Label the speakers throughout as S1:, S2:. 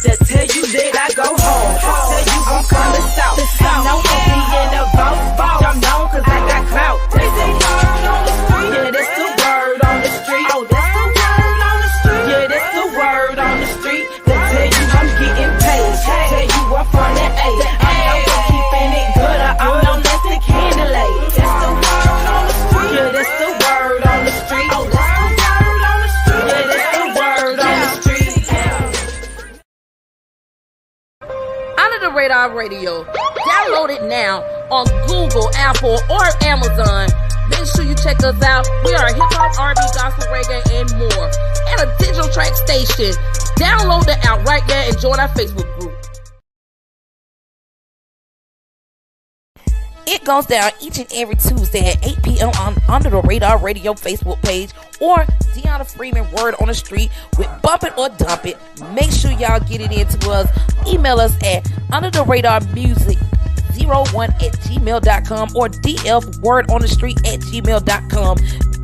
S1: Just tell you that I go home. Tell you I'm from the south. Ain't no empty in the boat. I'm known cause I got clout. That's the word on the street. Yeah, that's the word on the street. Oh, that's the word on the street. Yeah, that's the word on the street. They tell you I'm getting paid. Tell you I'm from the A. I'm known for keeping it good. I'm known as the candlelight. That's the word on the street. Yeah, that's the word on the street. Oh, that's the word on the street. Yeah, that's the word on the street.
S2: Under the Radar Radio. Download it now on Google, Apple, or Amazon. Make sure you check us out. We are hip-hop, R&B, gospel, reggae, and more. And a digital track station. Download the app right there and join our Facebook group. It goes down each and every Tuesday at 8 p.m. on Under the Radar Radio Facebook page or Deanna Freeman Word on the Street with Bump It or Dump It. Make sure y'all get it into us. Email us at undertheradarmusic01@gmail.com or dfwordonthestreet@gmail.com.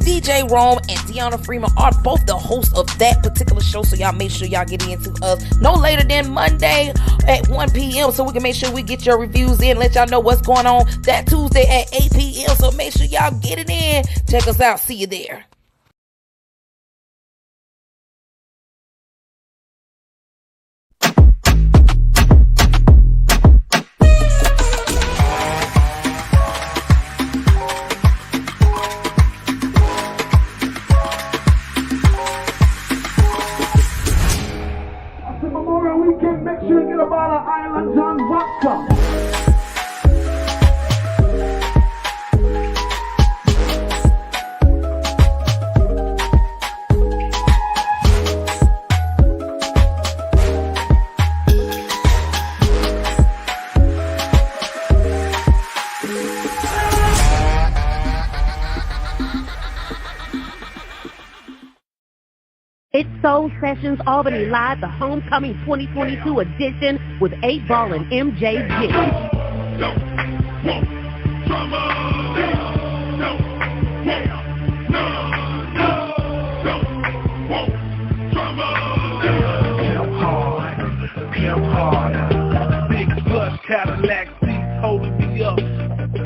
S2: DJ Rome and Deanna Freeman are both the hosts of that particular show, so y'all make sure y'all get into us no later than Monday at 1 p.m. so we can make sure we get your reviews in, let y'all know what's going on that Tuesday at 8 p.m. So make sure y'all get it in. Check us out. See you there.
S3: It's Soul Sessions Albany Live, the Homecoming 2022 edition with 8-Ball and MJG.
S4: Pimp harder. Big plush Cadillac seats holding me up.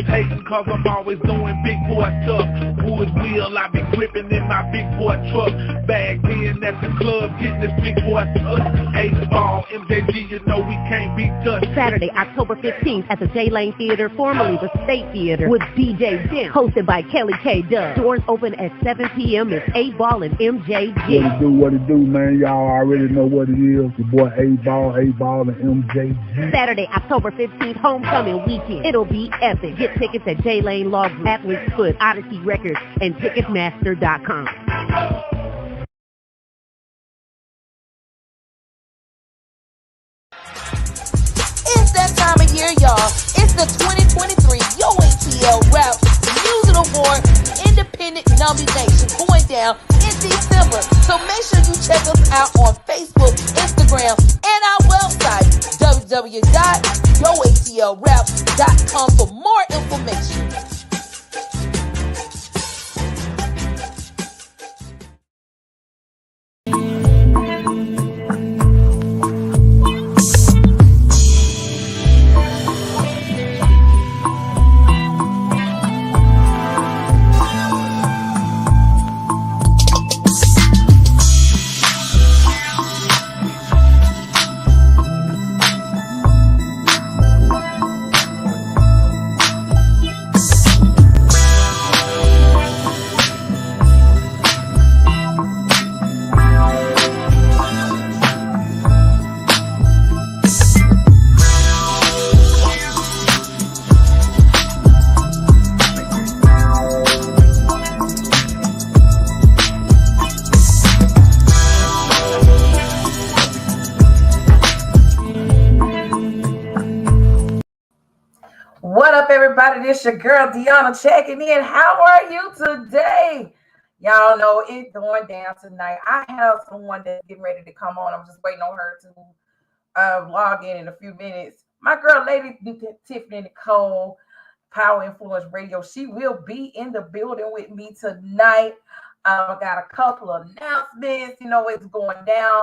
S4: Hating cause I'm always doing big boy stuff. Wood wheel, I be gripping in my big boy truck. Bag in at the club, getting this big boy touch. 8-Ball, MJG, you know we can't be touched.
S3: Saturday, October 15th at the J-Lane Theater, formerly the State Theater, with DJ Dim, hosted by Kelly K. Dub. Doors open at 7 p.m. It's 8-Ball and MJG.
S5: What it do, man? Y'all already know what it is. Your boy 8-Ball and MJG.
S3: Saturday, October 15th, homecoming weekend. It'll be epic. Get tickets at J-Lane Law Group, Athlete's Foot, Odyssey Records, and Ticketmaster.com.
S2: It's that time of year, y'all. It's the 2023 Yo ATL Rap Music Award Independent Nomination going down in December. So make sure you check us out on Facebook, Instagram, and our website, www.yoatlrap.com for more information.
S6: What up, everybody? This your girl Deanna checking in. How are you today? Y'all know it's going down tonight. I have someone that's getting ready to come on. I'm just waiting on her to log in a few minutes. My girl, Lady Tiffany Nicole, Power Influence Radio. She will be in the building with me tonight. I got a couple of announcements. You know, it's going down.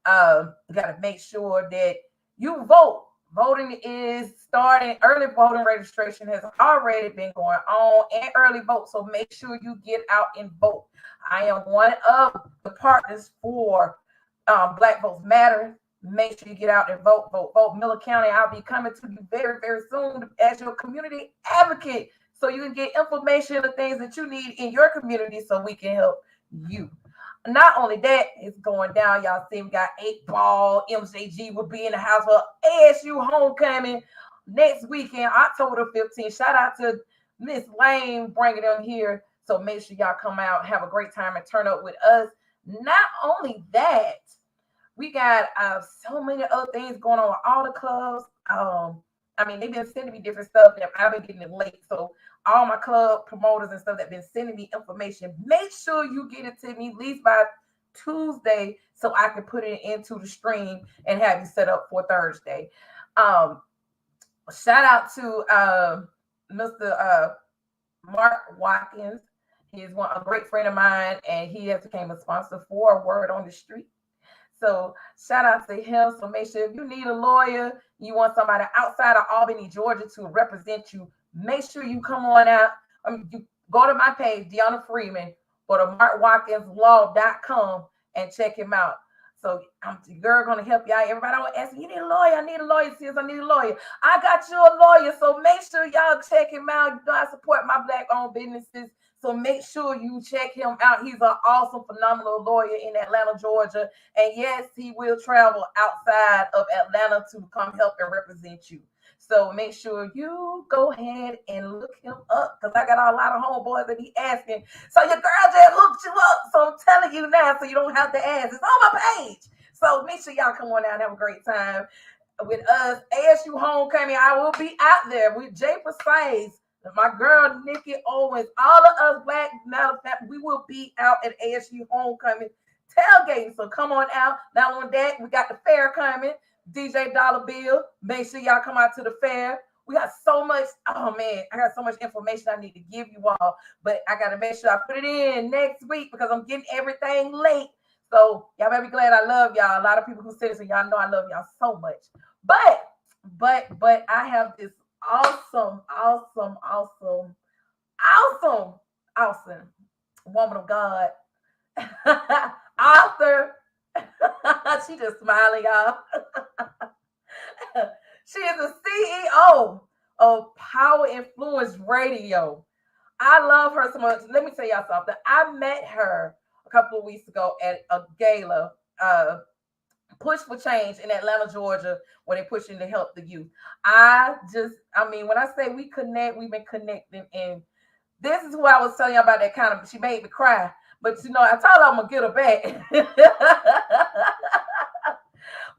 S6: You got to make sure that you vote. Voting is starting. Early voting registration has already been going on, and early vote. So make sure you get out and vote. I am one of the partners for Black Votes Matter. Make sure you get out and vote, vote, vote. Miller County, I'll be coming to you very, very soon as your community advocate, so you can get information of things that you need in your community so we can help you. Not only that, it's going down. Y'all see, we got 8-ball. MJG will be in the house for ASU homecoming next weekend, October the 15th. Shout out to Miss Lane bringing them here. So make sure y'all come out, have a great time, and turn up with us. Not only that, we got so many other things going on with all the clubs. I mean, they've been sending me different stuff that I've been getting it late. So all my club promoters and stuff that have been sending me information, make sure you get it to me at least by Tuesday so I can put it into the stream and have you set up for Thursday. Shout out to Mr. Mark Watkins. He's a great friend of mine, and he has become a sponsor for Word on the Street. So shout out to him. So make sure if you need a lawyer, you want somebody outside of Albany, Georgia to represent you, make sure you come on out. You go to my page, Deanna Freeman, go to markwatkinslaw.com and check him out. So I'm the girl gonna help you out. Everybody always asking, you need a lawyer? I need a lawyer, sis. I need a lawyer. I got you a lawyer. So make sure y'all check him out. You know, I support my Black-owned businesses. So make sure you check him out. He's an awesome, phenomenal lawyer in Atlanta, Georgia. And yes, he will travel outside of Atlanta to come help and represent you. So make sure you go ahead and look him up, because I got a lot of homeboys that be asking. So your girl just hooked you up. So I'm telling you now, so you don't have to ask. It's on my page. So make sure y'all come on out and have a great time with us. ASU homecoming, I will be out there with Jay Precise, my girl Nikki Owens, all of us Black Matter, we will be out at ASU homecoming tailgating. So come on out. Not only that, we got the fair coming. DJ Dollar Bill. Make sure y'all come out to the fair. We got so much. Oh man, I got so much information I need to give you all, but I gotta make sure I put it in next week because I'm getting everything late. So y'all better be glad I love y'all. A lot of people who say this, and y'all know I love y'all so much. But I have this awesome woman of God, author. She just smiling, y'all. She is the CEO of Power Influence Radio. I love her so much. Let me tell y'all something. I met her a couple of weeks ago at a gala, Push for Change in Atlanta, Georgia, where they're pushing to help the youth. When I say we connect, we've been connecting. And this is who I was telling you about that kind of, she made me cry. But, you know, I told her I'm going to get her back.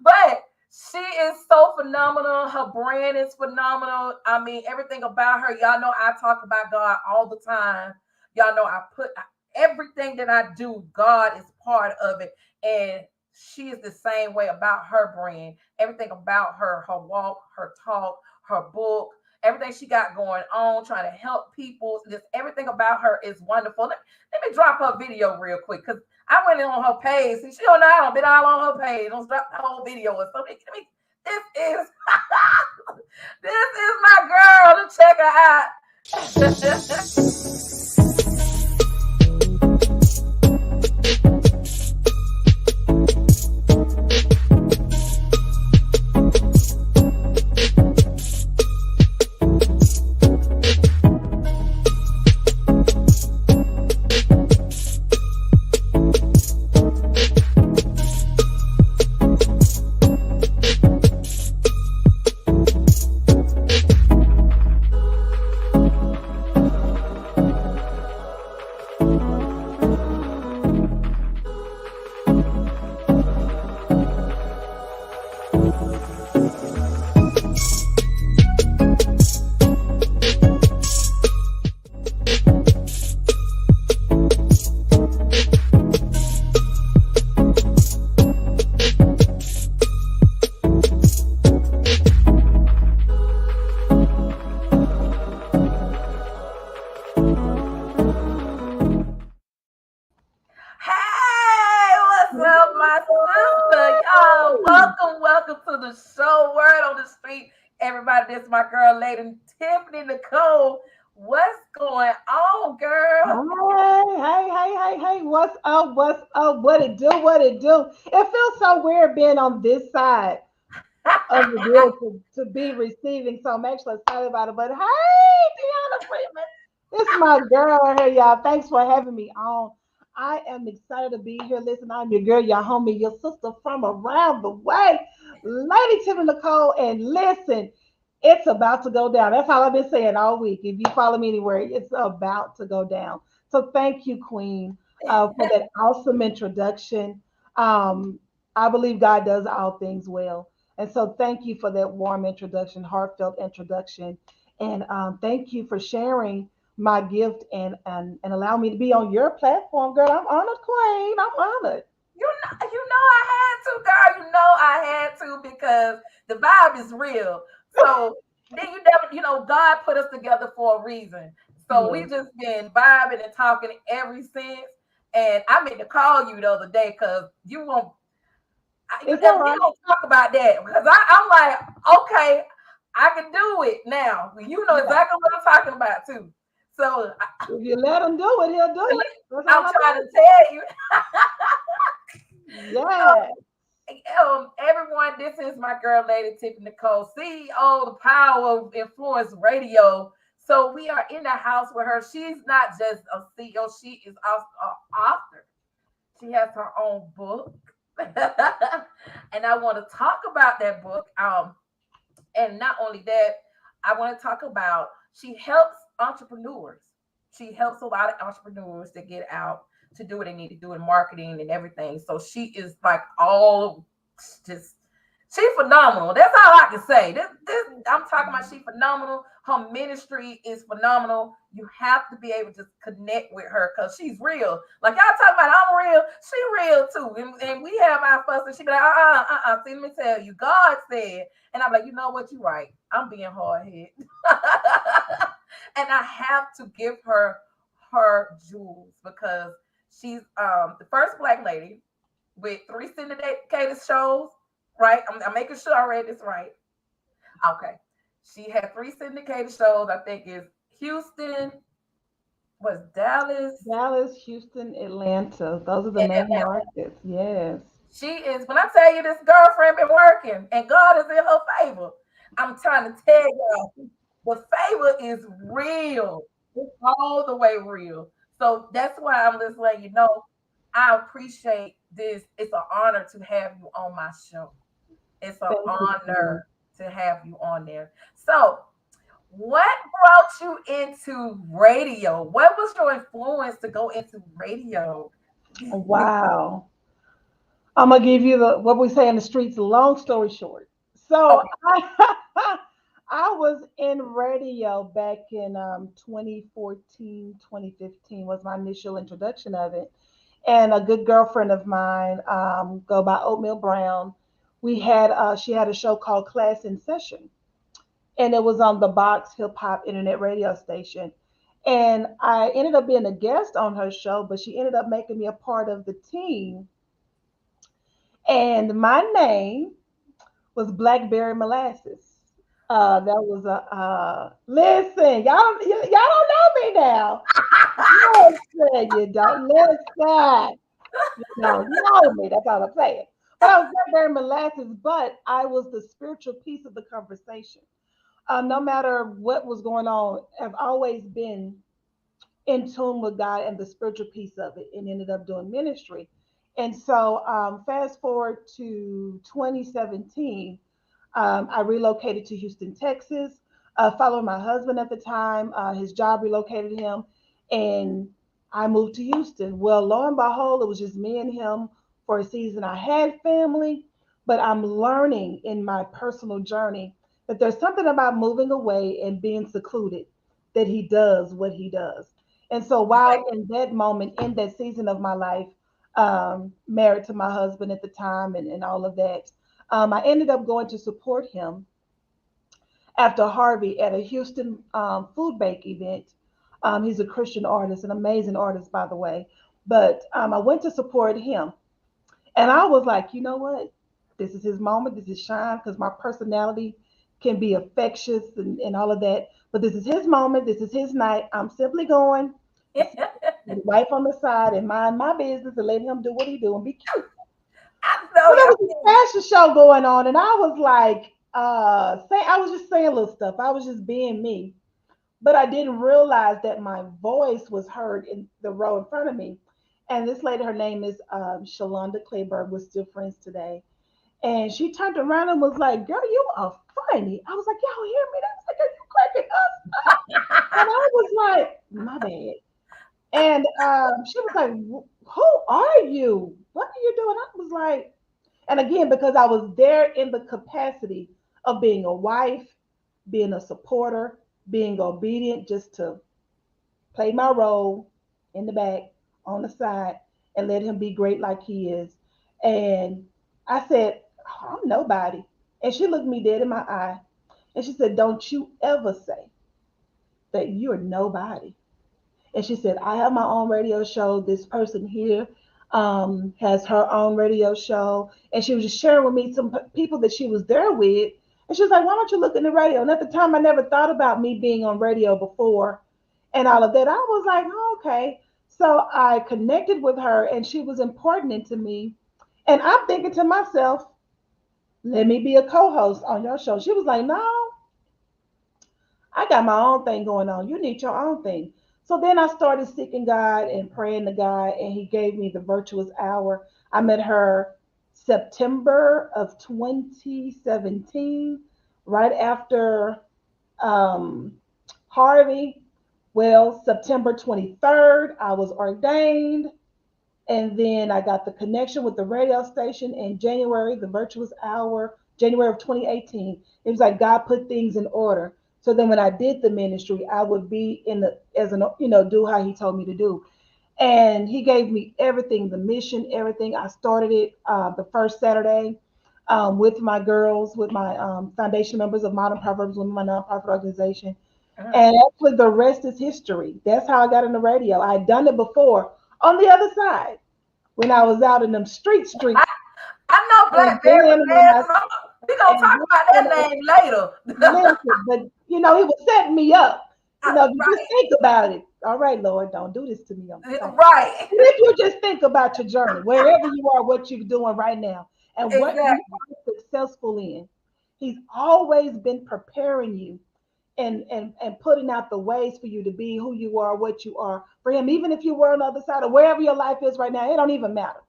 S6: But she is so phenomenal. Her brand is phenomenal. I mean, everything about her. Y'all know I talk about God all the time. Y'all know I put everything that I do, God is part of it. And she is the same way about her brand. Everything about her walk, her talk, her book, everything she got going on, trying to help people. Just everything about her is wonderful. Let me drop her video real quick, because I went in on her page. And she don't know I don't been all on her page. Don't drop the whole video or something. This is this is my girl. Check her out. the show. Word on the street. Everybody, this is my girl, Lady Tiffany Nicole. What's going on, girl?
S7: Hey. What's up? What's up? What it do? What it do? It feels so weird being on this side of the deal to be receiving. So I'm actually excited about it. But hey, Deanna Freeman, it's my girl here, y'all. Thanks for having me on. I am excited to be here. Listen, I'm your girl, your homie, your sister from around the way, Lady Tiffany Nicole. And listen, it's about to go down. That's all I've been saying all week. If you follow me anywhere, it's about to go down. So thank you, Queen, for that awesome introduction. Um, I believe God does all things well. And so thank you for that warm introduction, heartfelt introduction. And thank you for sharing my gift and allow me to be on your platform, girl. I'm honored, Queen. I'm honored.
S6: You know I had to, girl. You know I had to because the vibe is real. So then you never, God put us together for a reason. So we
S7: Yes.
S6: just been vibing and talking ever since. And I meant to call you the other day because you won't. You
S7: It's all
S6: never we
S7: right.
S6: don't talk about that because I'm like, okay, I can do it now. You know
S7: Yeah.
S6: exactly what I'm talking about too. So
S7: If you let him do it, he'll do it. That's all
S6: I'm
S7: I
S6: trying
S7: know.
S6: to tell you.
S7: Yeah.
S6: Everyone, this is my girl, Lady Tiffany Nicole, CEO, the Power of Influence Radio. So we are in the house with her. She's not just a CEO, she is also an author. She has her own book. And I want to talk about that book. And not only that, I want to talk about she helps entrepreneurs. She helps a lot of entrepreneurs to get out to do what they need to do in marketing and everything. So she is like all just she phenomenal. That's all I can say. This I'm talking about she phenomenal. Her ministry is phenomenal. You have to be able to connect with her because she's real. Like y'all talking about I'm real, she real too. And we have our fuss and she be like, see, let me tell you, God said, and I'm like, you know what, you right. I'm being hard headed. And I have to give her jewels because she's the first black lady with 3 syndicated shows, right? I'm making sure I read this right. Okay. She had 3 syndicated shows. I think is Houston, was Dallas,
S7: Dallas, Houston, Atlanta. Those are the
S6: and
S7: main
S6: Atlanta.
S7: markets. Yes.
S6: She is, when I tell you this girlfriend been working and God is in her favor, I'm trying to tell y'all, the favor is real. It's all the way real. So that's why I'm just letting you know I appreciate this. It's an honor to have you on my show. It's an
S7: Thank you, Queen.
S6: honor to have you on there. So, what brought you into radio? What was your influence to go into radio?
S7: Wow. I'm gonna give you the what we say in the streets. Long story short, so
S6: Okay.
S7: I was in radio back in 2014, 2015 was my initial introduction of it, and a good girlfriend of mine, go by Oatmeal Brown. We had she had a show called Class in Session, and it was on the Box Hip Hop Internet Radio Station. And I ended up being a guest on her show, but she ended up making me a part of the team. And my name was Blackberry Molasses. That was a listen, y'all don't know me now. Listen, you don't listen. You know me. That's all I'm saying. But I was Blackberry Molasses, but I was the spiritual piece of the conversation. No matter what was going on, I've always been in tune with God and the spiritual piece of it and ended up doing ministry. And so, fast forward to 2017, I relocated to Houston, Texas, following my husband at the time. His job relocated him, and I moved to Houston. Well, lo and behold, it was just me and him for a season. I had family, but I'm learning in my personal journey that there's something about moving away and being secluded that he does what he does. And so while in that moment, in that season of my life, married to my husband at the time and all of that, I ended up going to support him after Harvey at a Houston food bank event. He's a Christian artist, an amazing artist, by the way. But I went to support him. And I was like, you know what? This is his moment. This is shine because my personality can be infectious and all of that. But this is his moment. This is his night. I'm simply going to sit with his wife on the side and mind my business and let him do what he do and be cute.
S6: I
S7: So
S6: know
S7: there was
S6: y'all.
S7: a fashion show going on, and I was like, I was just saying little stuff. I was just being me, but I didn't realize that my voice was heard in the row in front of me. And this lady, her name is Shalonda Clayburg. We're still friends today. And she turned around and was like, "Girl, you are funny." I was like, "Y'all hear me?" That was like, "Are you cracking us up?" And I was like, "My bad." And she was like, "Who are you? What are you doing?" I was like, and again, because I was there in the capacity of being a wife, being a supporter, being obedient, just to play my role in the back, on the side, and let him be great like he is. And I said, "Oh, I'm nobody." And she looked me dead in my eye and she said, "Don't you ever say that you're nobody." And she said, "I have my own radio show. This person here has her own radio show." And she was just sharing with me some people that she was there with. And she was like, "Why don't you look in the radio?" And at the time, I never thought about me being on radio before and all of that. I was like, "Oh, okay." So I connected with her and she was important to me. And I'm thinking to myself, let me be a co host on your show. She was like, "No, I got my own thing going on. You need your own thing." So then I started seeking God and praying to God, and He gave me the virtuous hour. I met her September of 2017, right after um, Harvey. Well, September 23rd, I was ordained. And then I got the connection with the radio station in January, the virtuous hour, January of 2018. It was like God put things in order. So then when I did the ministry, I would be in the as an do how He told me to do. And He gave me everything, the mission, everything. I started it the first Saturday with my girls, with my foundation members of Modern Proverbs Women, my nonprofit organization. And actually, the rest is history. That's how I got in the radio. I had done it before on the other side when I was out in them streets.
S6: I know
S7: And
S6: Blackberry
S7: then when I
S6: Banana. We gonna
S7: and
S6: talk
S7: then
S6: about
S7: when
S6: that name later.
S7: listen, but he was setting me up. If you just
S6: Right,
S7: think about it. All right, Lord, don't do this to me on the side.
S6: right.
S7: But if you just think about your journey, wherever you are, what you're doing right now, and what you
S6: Exactly.
S7: are successful in, He's always been preparing you and putting out the ways for you to be who you are, what you are for Him. Even if you were on the other side or wherever your life is right now, it don't even matter.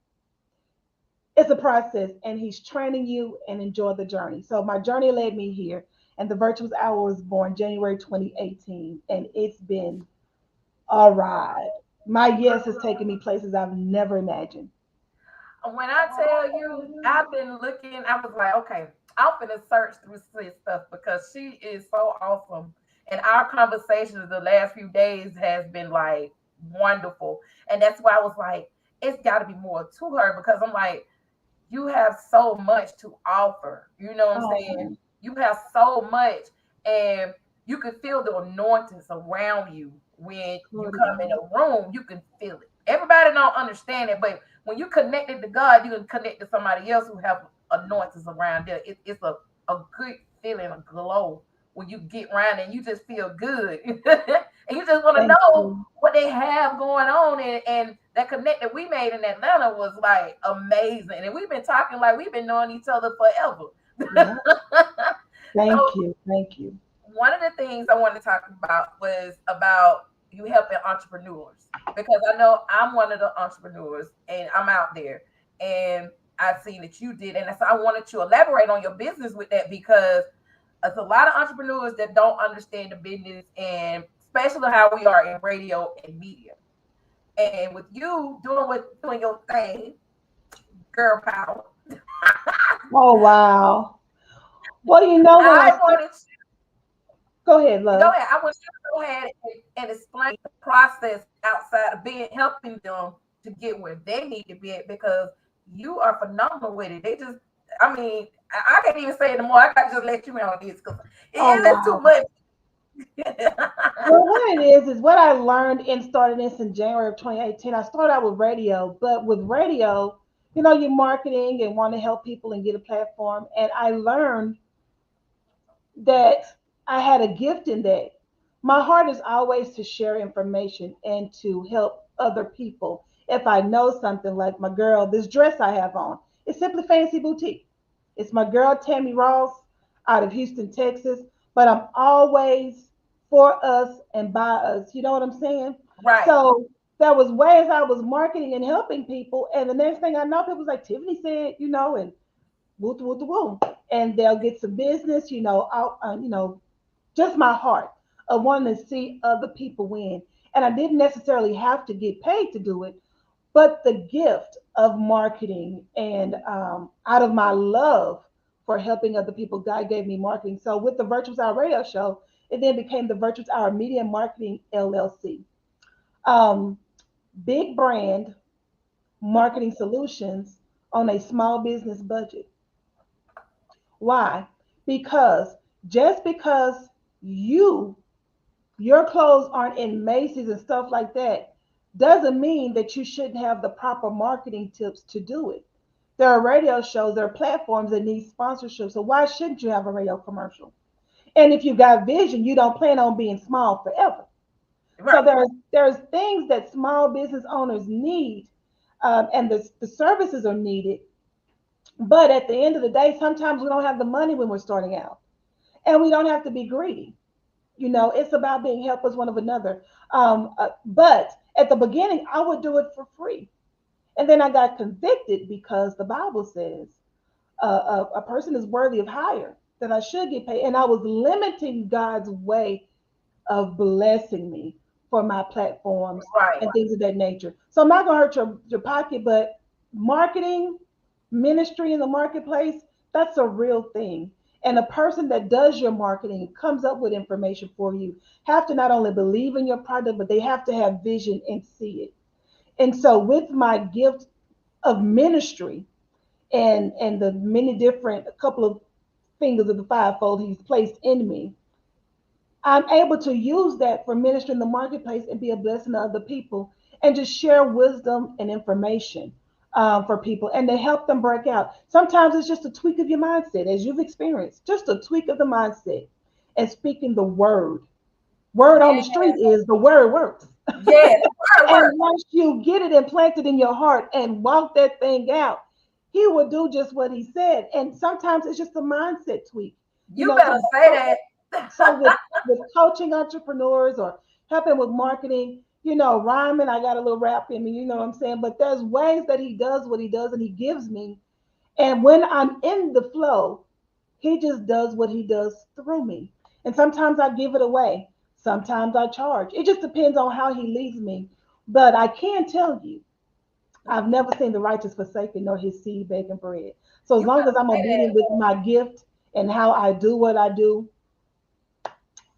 S7: It's a process, and He's training you and enjoy the journey. So my journey led me here, and the Virtuous Hour was born January 2018, and it's been a ride. My yes has taken me places I've never imagined.
S6: When I tell you, I've been looking, I was like, okay, I'm gonna search through this stuff because she is so awesome. And our conversations the last few days has been like wonderful. And that's why I was like, it's got to be more to her because I'm like, you have so much to offer. You know what I'm saying?
S7: Oh,
S6: You have so much, and you can feel the anointings around you when you
S7: glory to
S6: come in
S7: God.
S6: a room. You can feel it. Everybody don't understand it, but when you connected to God, you can connect to somebody else who have anointings around there. It's a good feeling, a glow when you get around and you just feel good. And you just want to
S7: Thank
S6: know
S7: you.
S6: what they have going on. And that connect that we made in Atlanta was like amazing. And we've been talking like we've been knowing each other forever.
S7: Yeah.
S6: So
S7: Thank you. Thank you.
S6: one of the things I wanted to talk about was about you helping entrepreneurs because I know I'm one of the entrepreneurs and I'm out there and I've seen that you did. And so I wanted to elaborate on your business with that because there's a lot of entrepreneurs that don't understand the business and especially how we are in radio and media. And with you doing your thing, girl power,
S7: Oh, wow. Well, when I
S6: I wanted
S7: go ahead,
S6: go
S7: love.
S6: ahead. I want you to go ahead and explain the process outside of being helping them to get where they need to be at because you are phenomenal with it. They just, I mean, I can't even say it anymore. I got to just let you in on this because it
S7: Oh,
S6: is too
S7: wow.
S6: much.
S7: Well, what it is what I learned in starting this in January of 2018. I started out with radio, but with radio, you're marketing and want to help people and get a platform. And I learned that I had a gift in that. My heart is always to share information and to help other people. If I know something, like my girl, this dress I have on, it's Simply Fancy Boutique. It's my girl Tammy Ross out of Houston, Texas. But I'm always for us and by us. You know what I'm saying?
S6: Right.
S7: So there was ways I was marketing and helping people, and the next thing I know, people was like, Tiffany said, and woo woo woo, and they'll get some business, out, just my heart of wanting to see other people win. And I didn't necessarily have to get paid to do it, but the gift of marketing and out of my love for helping other people, God gave me marketing. So with the Virtuous Hour Radio Show, it then became the Virtuous Hour Media and Marketing LLC. Um, Big brand marketing solutions on a small business budget. Why? Because just because you your clothes aren't in Macy's and stuff like that doesn't mean that you shouldn't have the proper marketing tips to do it. There are radio shows, there are platforms that need sponsorship. So why shouldn't you have a radio commercial? And if you got vision, you don't plan on being small forever. So
S6: Right.
S7: there's things that small business owners need, and the services are needed. But at the end of the day, sometimes we don't have the money when we're starting out, and we don't have to be greedy. It's about being helpers one of another. But at the beginning, I would do it for free. And then I got convicted because the Bible says a person is worthy of higher, that I should get paid. And I was limiting God's way of blessing me for my platforms
S6: Right.
S7: and things of that nature. So I'm not going to hurt your pocket, but marketing, ministry in the marketplace, that's a real thing. And a person that does your marketing comes up with information for you have to not only believe in your product, but they have to have vision and see it. And so with my gift of ministry and the many different couple of fingers of the fivefold he's placed in me, I'm able to use that for ministry in the marketplace and be a blessing to other people and just share wisdom and information for people and to help them break out. Sometimes it's just a tweak of your mindset, as you've experienced, just a tweak of the mindset and speaking the word. Word on the
S6: Yeah.
S7: street is the word works.
S6: Yeah. The word
S7: And
S6: work.
S7: once you get it implanted in your heart and walk that thing out, he will do just what he said. And sometimes it's just a mindset tweak.
S6: You better say
S7: So
S6: that.
S7: with coaching entrepreneurs or helping with marketing, rhyming, I got a little rap in me, you know what I'm saying? But there's ways that he does what he does and he gives me. And when I'm in the flow, he just does what he does through me. And sometimes I give it away. Sometimes I charge. It just depends on how he leads me. But I can tell you, I've never seen the righteous forsaken nor his seed begging bread. So as
S6: You
S7: long
S6: better
S7: as I'm
S6: say
S7: obedient with my gift and how I do what I do,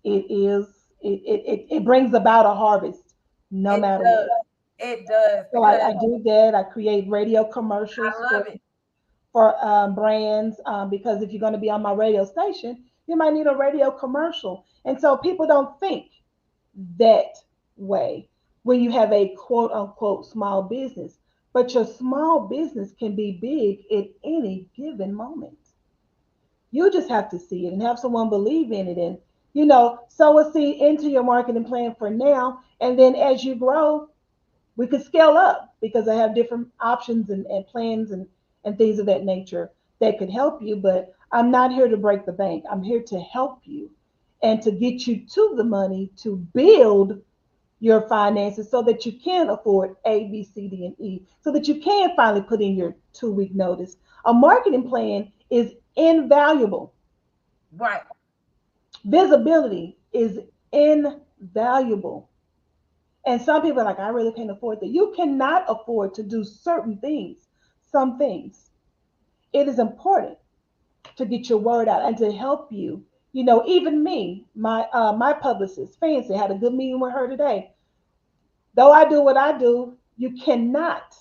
S7: it is it brings about a harvest
S6: that.
S7: no
S6: It
S7: matter
S6: does.
S7: what.
S6: It does
S7: So
S6: because
S7: I do that. I create radio
S6: I
S7: commercials
S6: love it.
S7: for brands, because if you're going to be on my radio station, you might need a radio commercial. And so people don't think that way when you have a quote unquote small business. But your small business can be big at any given moment. You just have to see it and have someone believe in it and, sow a seed into your marketing plan for now. And then as you grow, we could scale up because I have different options and plans and things of that nature that could help you. But I'm not here to break the bank. I'm here to help you and to get you to the money to build your finances so that you can afford A, B, C, D, and E, so that you can finally put in your 2 week notice. A marketing plan is invaluable.
S6: Right.
S7: Visibility is invaluable. And some people are like, I really can't afford that. You cannot afford to do certain things, some things. It is important to get your word out and to help you. Even me, my publicist, Fancy, had a good meeting with her today. Though I do what I do, you cannot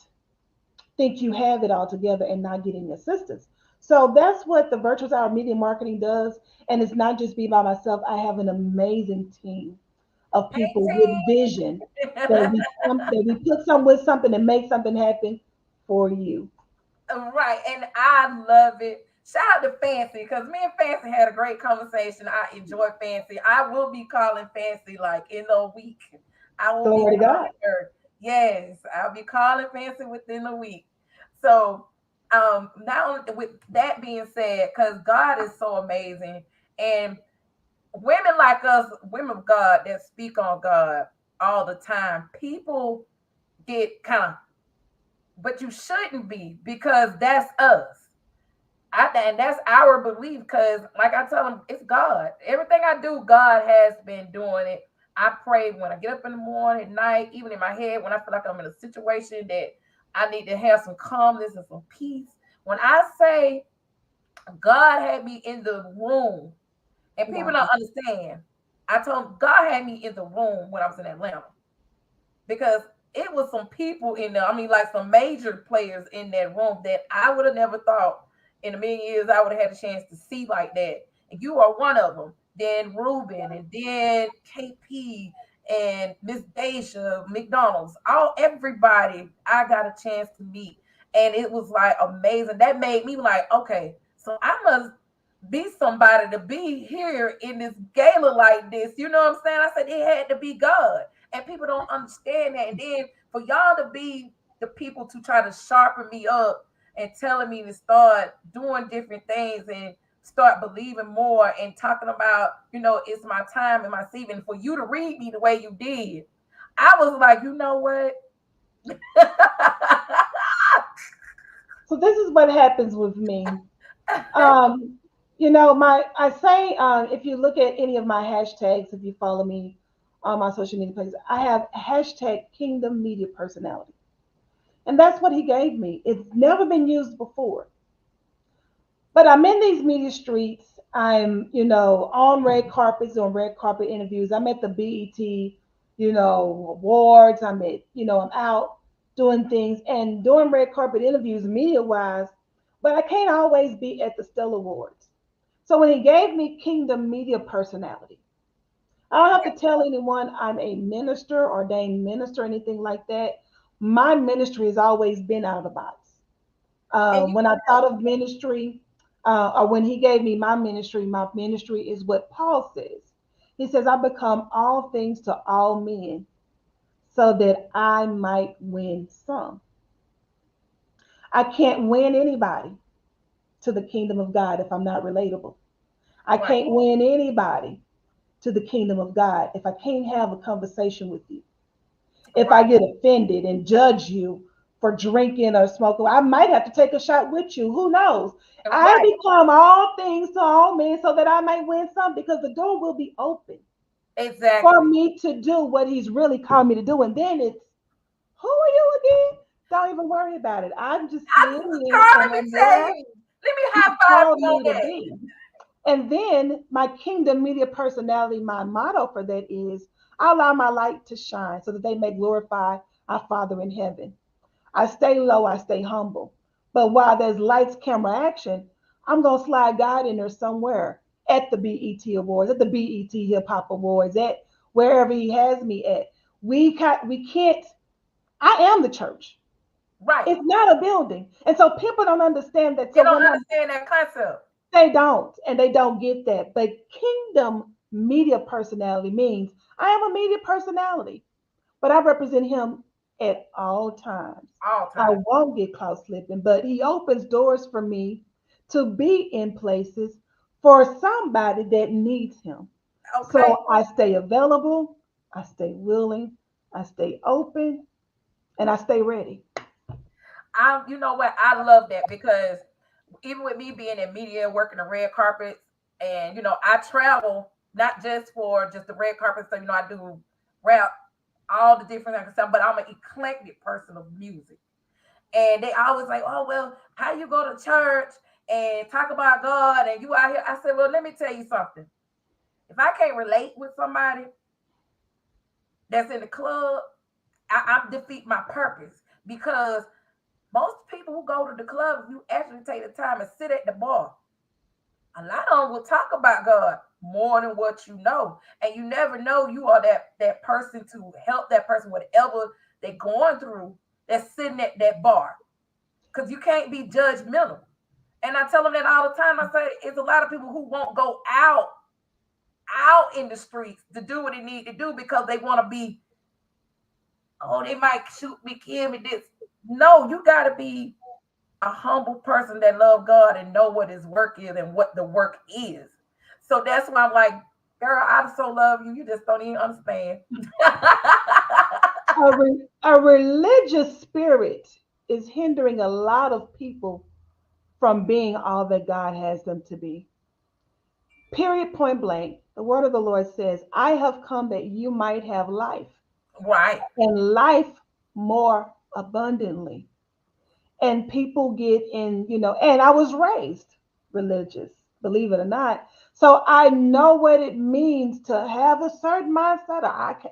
S7: think you have it all together and not getting assistance. So that's what the Virtuous Hour Media Marketing does. And it's not just me by myself. I have an amazing team of people with vision
S6: Hey,
S7: that we put some with something and make something happen for you.
S6: Right, and I love it. Shout out to Fancy because me and Fancy had a great conversation. I enjoy Fancy. I will be calling Fancy like in a week. I will be
S7: Glory to God.
S6: calling her. Yes, I'll be calling Fancy within a week. So, not only with that being said, because God is so amazing, and women like us, women of God that speak on God all the time, people get kind of, but you shouldn't be because that's us. And that's our belief because, like I tell them, it's God. Everything I do, God has been doing it. I pray when I get up in the morning, at night, even in my head, when I feel like I'm in a situation that I need to have some calmness and some peace. When I say God had me in the room, and people don't
S7: Wow.
S6: understand, I told them God had me in the room when I was in Atlanta because it was some people in there. I mean, like some major players in that room that I would have never thought in a million years I would have had a chance to see like that. And you are one of them. Then Ruben, and then KP, and Miss Deja McDonald's. All everybody I got a chance to meet, and it was like amazing. That made me like, okay, so I must be somebody to be here in this gala like this. You know what I'm saying? I said it had to be God. And people don't understand that. And then for y'all to be the people to try to sharpen me up and telling me to start doing different things and start believing more and talking about, it's my time and my season. For you to read me the way you did, I was like, you know what?
S7: So this is what happens with me. Um, my I say if you look at any of my hashtags, if you follow me on my social media places, I have hashtag Kingdom Media Personality, and that's what he gave me. It's never been used before, but I'm in these media streets. I'm on red carpets, on red carpet interviews. I'm at the BET, awards. I'm out doing things and doing red carpet interviews, media wise. But I can't always be at the Stellar Awards. So when he gave me Kingdom Media Personality, I don't have to tell anyone I'm a minister, ordained minister, anything like that. My ministry has always been out of the box.
S6: And you
S7: When I thought of ministry, or when he gave me my ministry is what Paul says. He says, I become all things to all men so that I might win some. I can't win anybody to the kingdom of God if I'm not relatable. I
S6: right,
S7: can't win anybody to the kingdom of God if I can't have a conversation with you. If I
S6: right,
S7: get offended and judge you for drinking or smoking, I might have to take a shot with you. Who knows? I
S6: right,
S7: become all things to all men so that I might win some because the door will be open for
S6: exactly.
S7: me to do what he's really called me to do. And then it's, who are you again? Don't even worry about it. I'm just fitting in
S6: Carl,
S7: and
S6: let me
S7: I'm
S6: tell
S7: where
S6: you. Let me
S7: he's
S6: high five
S7: called
S6: you on
S7: me to
S6: that.
S7: be. And then my kingdom media personality, my motto for that is I allow my light to shine so that they may glorify our Father in heaven. I stay low, I stay humble. But while there's lights, camera, action, I'm going to slide God in there somewhere at the BET Awards, at the BET Hip Hop Awards, at wherever He has me at. We can't, I am the church.
S6: Right.
S7: It's not a building. And so people don't understand that.
S6: They
S7: So
S6: don't
S7: when I'm
S6: understand that concept.
S7: they don't, and they don't get that. But kingdom media personality means I am a media personality, but I represent him at all times.
S6: All
S7: I
S6: time.
S7: won't get caught slipping, but he opens doors for me to be in places for somebody that needs him.
S6: Okay.
S7: So I stay available, I stay willing, I stay open, and I stay ready.
S6: You know what? I love that because even with me being in media, working the red carpets, and I travel not just for just the red carpet. So I do rap, all the different kinds of stuff, but I'm an eclectic person of music. And they always like, oh well, how you go to church and talk about God and you out here? I said, well, let me tell you something. If I can't relate with somebody that's in the club, I defeat my purpose because most people who go to the club, if you actually take the time and sit at the bar, a lot of them will talk about God more than what you know. And you never know you are that person to help that person, whatever they're going through, that's sitting at that bar. because you can't be judgmental. And I tell them that all the time. I say it's a lot of people who won't go out in the streets to do what they need to do because they want to be, oh, they might shoot me, kill me, this. No, you got to be a humble person that love God and know what his work is and what the work is. So that's why I'm like, girl, I so love you. You just don't even understand.
S7: A religious spirit is hindering a lot of people from being all that God has them to be. Period, point blank. The word of the Lord says, I have come that you might have life
S6: Right.
S7: and life more abundantly. And people get in, and I was raised religious, believe it or not. So I know what it means to have a certain mindset. I can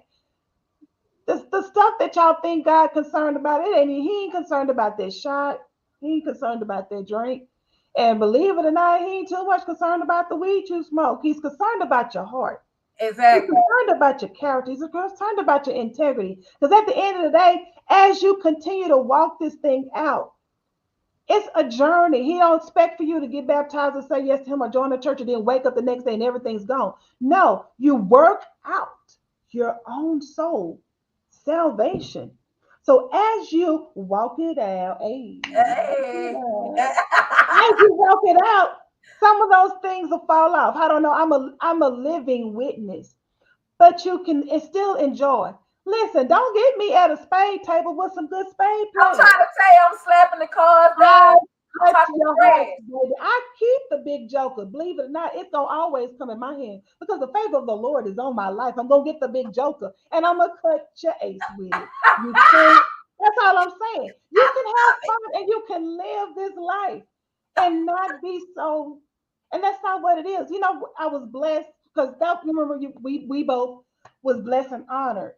S7: the stuff that y'all think God concerned about, it ain't he ain't concerned about that shot. He ain't concerned about that drink. And believe it or not, he ain't too much concerned about the weed you smoke. He's concerned about your heart. He's
S6: Exactly.
S7: concerned about your character. He's concerned about your integrity. Because at the end of the day, as you continue to walk this thing out, it's a journey. He don't expect for you to get baptized and say yes to him or join the church and then wake up the next day and everything's gone. No, you work out your own soul salvation. So as you walk it out, hey,
S6: Hey.
S7: as you walk it out, some of those things will fall off. I don't know. I'm a living witness, but you can still enjoy. Listen, don't get me at a spade table with some good spade
S6: I'm
S7: players.
S6: trying to tell you, I'm slapping the cards
S7: I
S6: down. I'm
S7: touch
S6: talking
S7: your heart,
S6: trash.
S7: baby. I keep the big joker. Believe it or not, it's gonna always come in my hand because the favor of the Lord is on my life. I'm gonna get the big joker and I'm gonna cut your ace with it. You see? That's all I'm saying. You can have fun and you can live this life and not be so. And that's not what it is. I was blessed because that remember we both was blessed and honored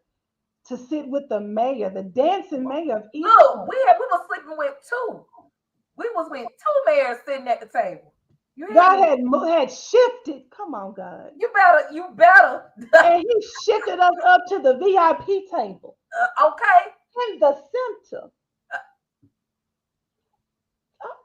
S7: to sit with the mayor, the dancing mayor of East
S6: Look,
S7: Point.
S6: we were sleeping with two. We was with two mayors sitting at the table. You hear
S7: God
S6: me?
S7: had shifted. Come on, God.
S6: You better.
S7: And he shifted us up to the VIP table
S6: Okay.
S7: in the center.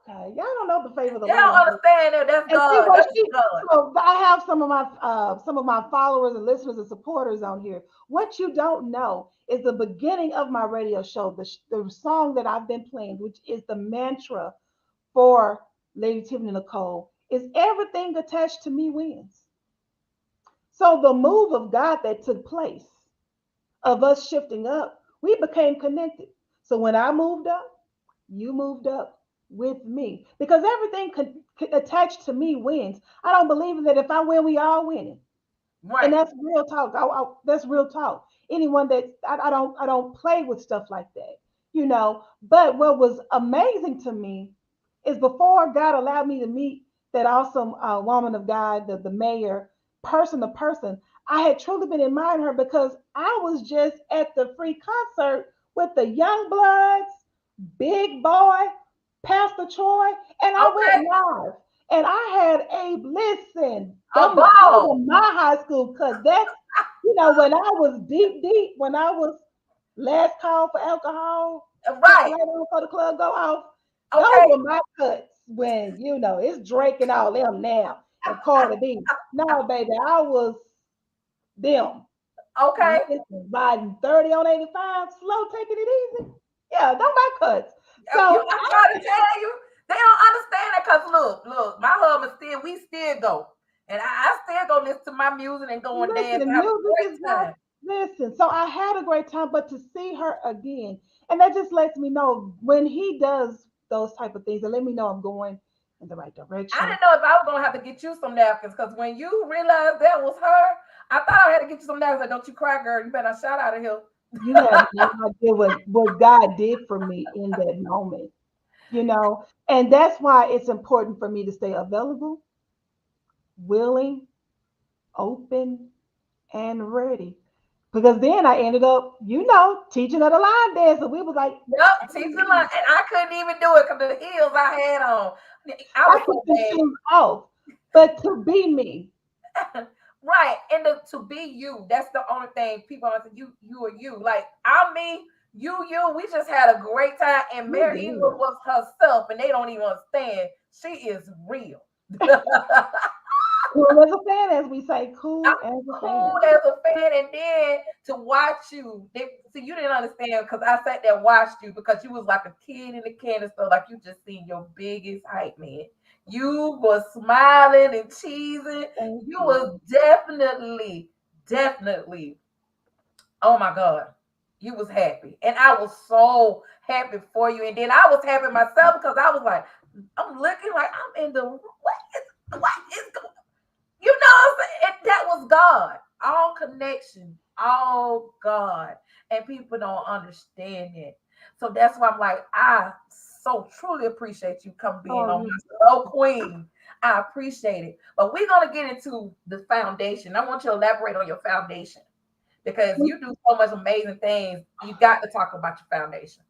S7: Okay. Y'all don't know the favor of the
S6: They
S7: Lord
S6: don't
S7: on this.
S6: understand that. That's
S7: And see
S6: God.
S7: what
S6: That's
S7: she
S6: God.
S7: so I have some of my followers and listeners and supporters on here. What you don't know is the beginning of my radio show, the song that I've been playing, which is the mantra for Lady Tiffany Nicole, is everything attached to me wins. So the move of God that took place of us shifting up, we became connected. So when I moved up, you moved up with me because everything attached to me wins. I don't believe in that. If I win, we all winning, and
S6: Right.
S7: that's real talk. That's real talk. Anyone that I don't play with stuff like that. But what was amazing to me is before God allowed me to meet that awesome woman of God, the mayor, person to person, I had truly been admiring her because I was just at the free concert with the Young Bloods, Big Boy, Pastor Troy, and I
S6: Okay.
S7: went live. And I had Abe, listen,
S6: A
S7: those
S6: ball.
S7: were my high school because that's, when I was deep, when I was last call for alcohol, just
S6: Right.
S7: right on before the club go off, those
S6: Okay.
S7: were my cuts when, it's Drake and all them now and Cardi B. No, baby, I was them.
S6: Okay.
S7: Listen, riding 30 on 85, slow, taking it easy. Yeah, them my cuts. So
S6: I'm trying to tell you, they don't understand that because look, my husband we still go. And I still go listen to my music and go and dance
S7: listen,
S6: and have a
S7: music
S6: great
S7: is not,
S6: time.
S7: listen. So I had a great time, but to see her again, and that just lets me know when he does those type of things, and let me know I'm going in the right
S6: I
S7: direction.
S6: didn't know if I was gonna have to get you some napkins because when you realized that was her, I thought I had to get you some napkins. Like, don't you cry, girl. You better shout out of here.
S7: You have no idea what God did for me in that moment. And that's why it's important for me to stay available, willing, open, and ready. Because then I ended up, teaching at a line dance. And we was like,
S6: Yep, teaching line, and I couldn't even do it because the heels I had on, I
S7: I
S6: was
S7: took
S6: so
S7: the shoes off. But to be me,
S6: bad. Right, and to be you, that's the only thing people are saying. You are you. Like I'm me. We just had a great time, and
S7: We
S6: Mary England
S7: did.
S6: was herself, and they don't even understand. She is real. I'm
S7: Cool as a fan, as we say, cool as a
S6: cool
S7: fan.
S6: as a fan, and then to watch you, see, you didn't understand because I sat there and watched you because you was like a kid in the candy store, like you just seen your biggest hype man. You was smiling and cheesing.
S7: Thank
S6: You was
S7: you.
S6: definitely. Oh my God. You was happy. And I was so happy for you. And then I was happy myself because I was like, I'm looking like I'm in the what is going, you know what I'm saying? And that was God. All connection, all God. And people don't understand it. So that's why I'm like, I so truly appreciate you come being
S7: Oh,
S6: on
S7: you.
S6: my Slow Queen. I appreciate it. But we're gonna get into the foundation. I want you to elaborate on your foundation because you do so much amazing things. You got to talk about your foundation.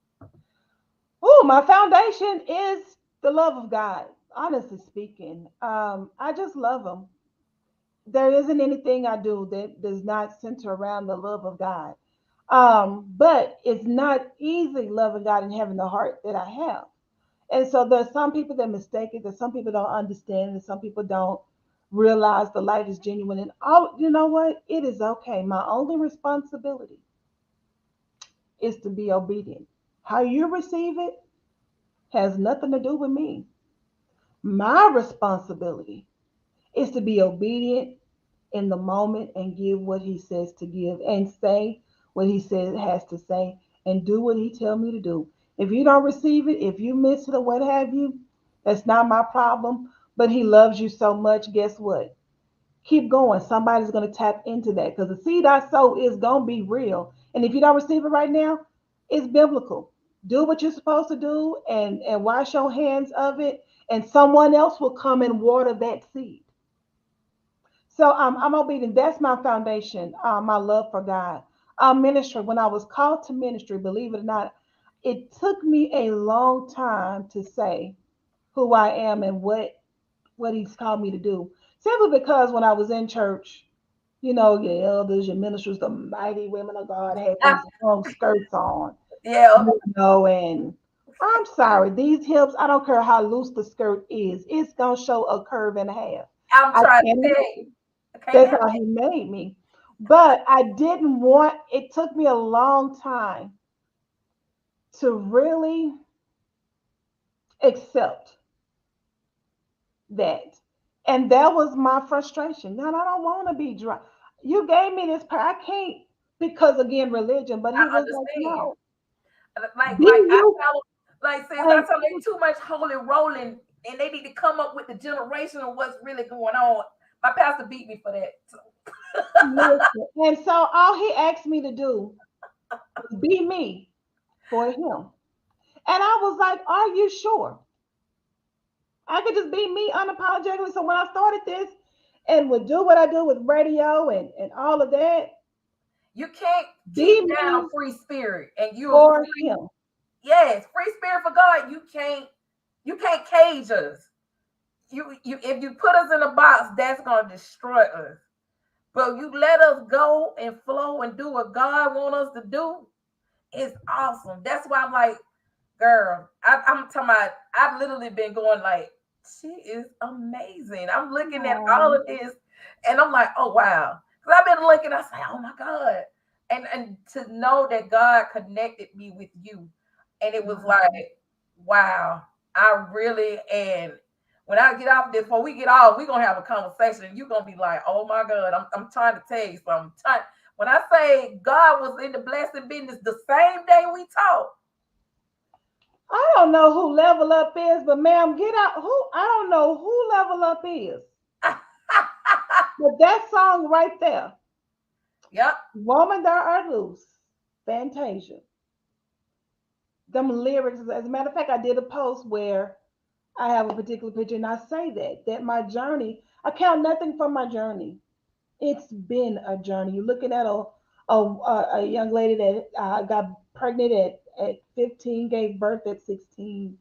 S7: Oh, my foundation is the love of God. Honestly speaking, I just love Him. There isn't anything I do that does not center around the love of God. But it's not easy loving God and having the heart that I have. And so there's some people that mistake it, that some people don't understand, and some people don't realize the light is genuine. And oh, you know what? It is okay. My only responsibility is to be obedient. How you receive it has nothing to do with me. My responsibility is to be obedient in the moment and give what he says to give and say what he says has to say and do what he tell me to do. If you don't receive it, if you miss it or what have you, that's not my problem. But he loves you so much. Guess what? Keep going. Somebody's going to tap into that because the seed I sow is going to be real. And if you don't receive it right now, it's biblical. Do what you're supposed to do and wash your hands of it, and someone else will come and water that seed. So I'm obedient. That's my foundation, my love for God. Ministry, when I was called to ministry, believe it or not, it took me a long time to say who I am and what He's called me to do. Simply because when I was in church, your elders, your ministers, the mighty women of God had these long skirts on,
S6: Yeah,
S7: and I'm sorry, these hips, I don't care how loose the skirt is, it's gonna show a curve and a half.
S6: I'm
S7: I
S6: trying to
S7: can't.
S6: tell you. I can't
S7: That's
S6: help
S7: how he made me. But I didn't want, it took me a long time to really accept that. And that was my frustration. God, I don't want to be dry. You gave me this power. I can't, because again, religion. But he
S6: I
S7: was like,
S6: understand.
S7: no,
S6: Like
S7: be
S6: like I
S7: you.
S6: tell like sis, I
S7: And
S6: tell they too much holy rolling and they need to come up with the generation of what's really going on. My pastor beat me for that. So,
S7: listen. And so all he asked me to do was be me for him. And I was like, are you sure? I could just be me unapologetically. So when I started this and would do what I do with radio and all of that,
S6: you can't
S7: be
S6: keep down
S7: me
S6: free spirit and you're
S7: for
S6: free.
S7: him.
S6: Yes, free spirit for God. You can't cage us. You if you put us in a box, that's gonna destroy us. But you let us go and flow and do what God wants us to do. It's awesome. That's why I'm like, girl, I'm talking about, I've literally been going like, she is amazing. I'm looking at all
S7: Um,
S6: of this and I'm like, oh wow. Because I've been looking, I say, oh my God. And to know that God connected me with you. And it was like, wow, I really, and when I get off this, before we get off, we're gonna have a conversation and you're gonna be like, oh my God, I'm trying to tell you something. When I say God was in the blessing business the same day we talked.
S7: I don't know who level up is, but ma'am, get out. Who I don't know who level up is, but that song right there,
S6: Yep.
S7: "Woman Thou Art Loose," Fantasia. Them lyrics. As a matter of fact, I did a post where I have a particular picture, and I say that my journey. I count nothing from my journey. It's been a journey. You're looking at a young lady that got pregnant at 15, gave birth at 16.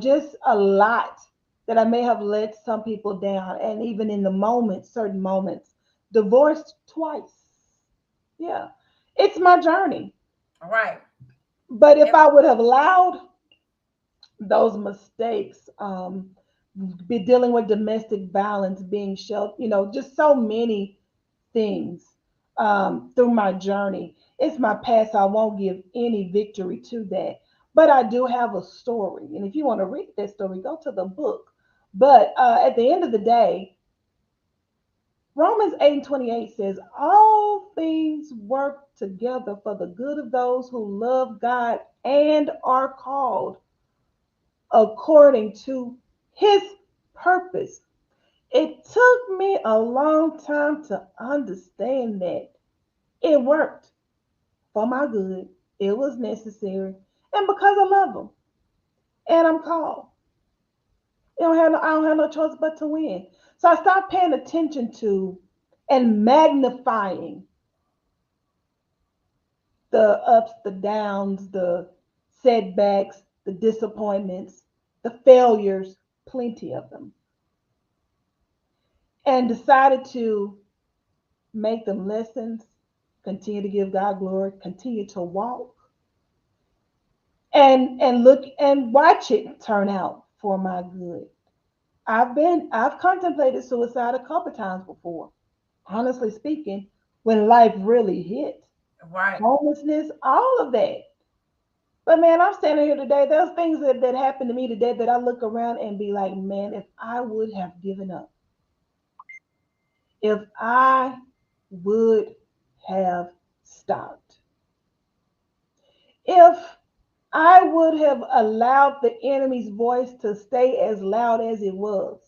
S7: Just a lot that I may have let some people down, and even in the moments, certain moments, divorced twice. Yeah, it's my journey.
S6: All right.
S7: But if
S6: And
S7: I would have allowed those mistakes, be dealing with domestic violence, being sheltered, just so many things through my journey. It's my past. So I won't give any victory to that. But I do have a story. And if you want to read that story, go to the book. But at the end of the day, Romans 8:28 says, all things work together for the good of those who love God and are called according to his purpose. It took me a long time to understand that it worked for my good. It was necessary. And because I love them and I'm called, I don't have no choice but to win. So I stopped paying attention to and magnifying the ups, the downs, the setbacks, the disappointments, the failures, plenty of them, and decided to make them lessons, continue to give God glory, continue to walk, and look and watch it turn out for my good. I've contemplated suicide a couple times before. Honestly speaking, when life really hit,
S6: right.
S7: homelessness, all of that. But man, I'm standing here today. There's things that happened to me today that I look around and be like, man, if I would have given up, if I would have stopped, if I would have allowed the enemy's voice to stay as loud as it was,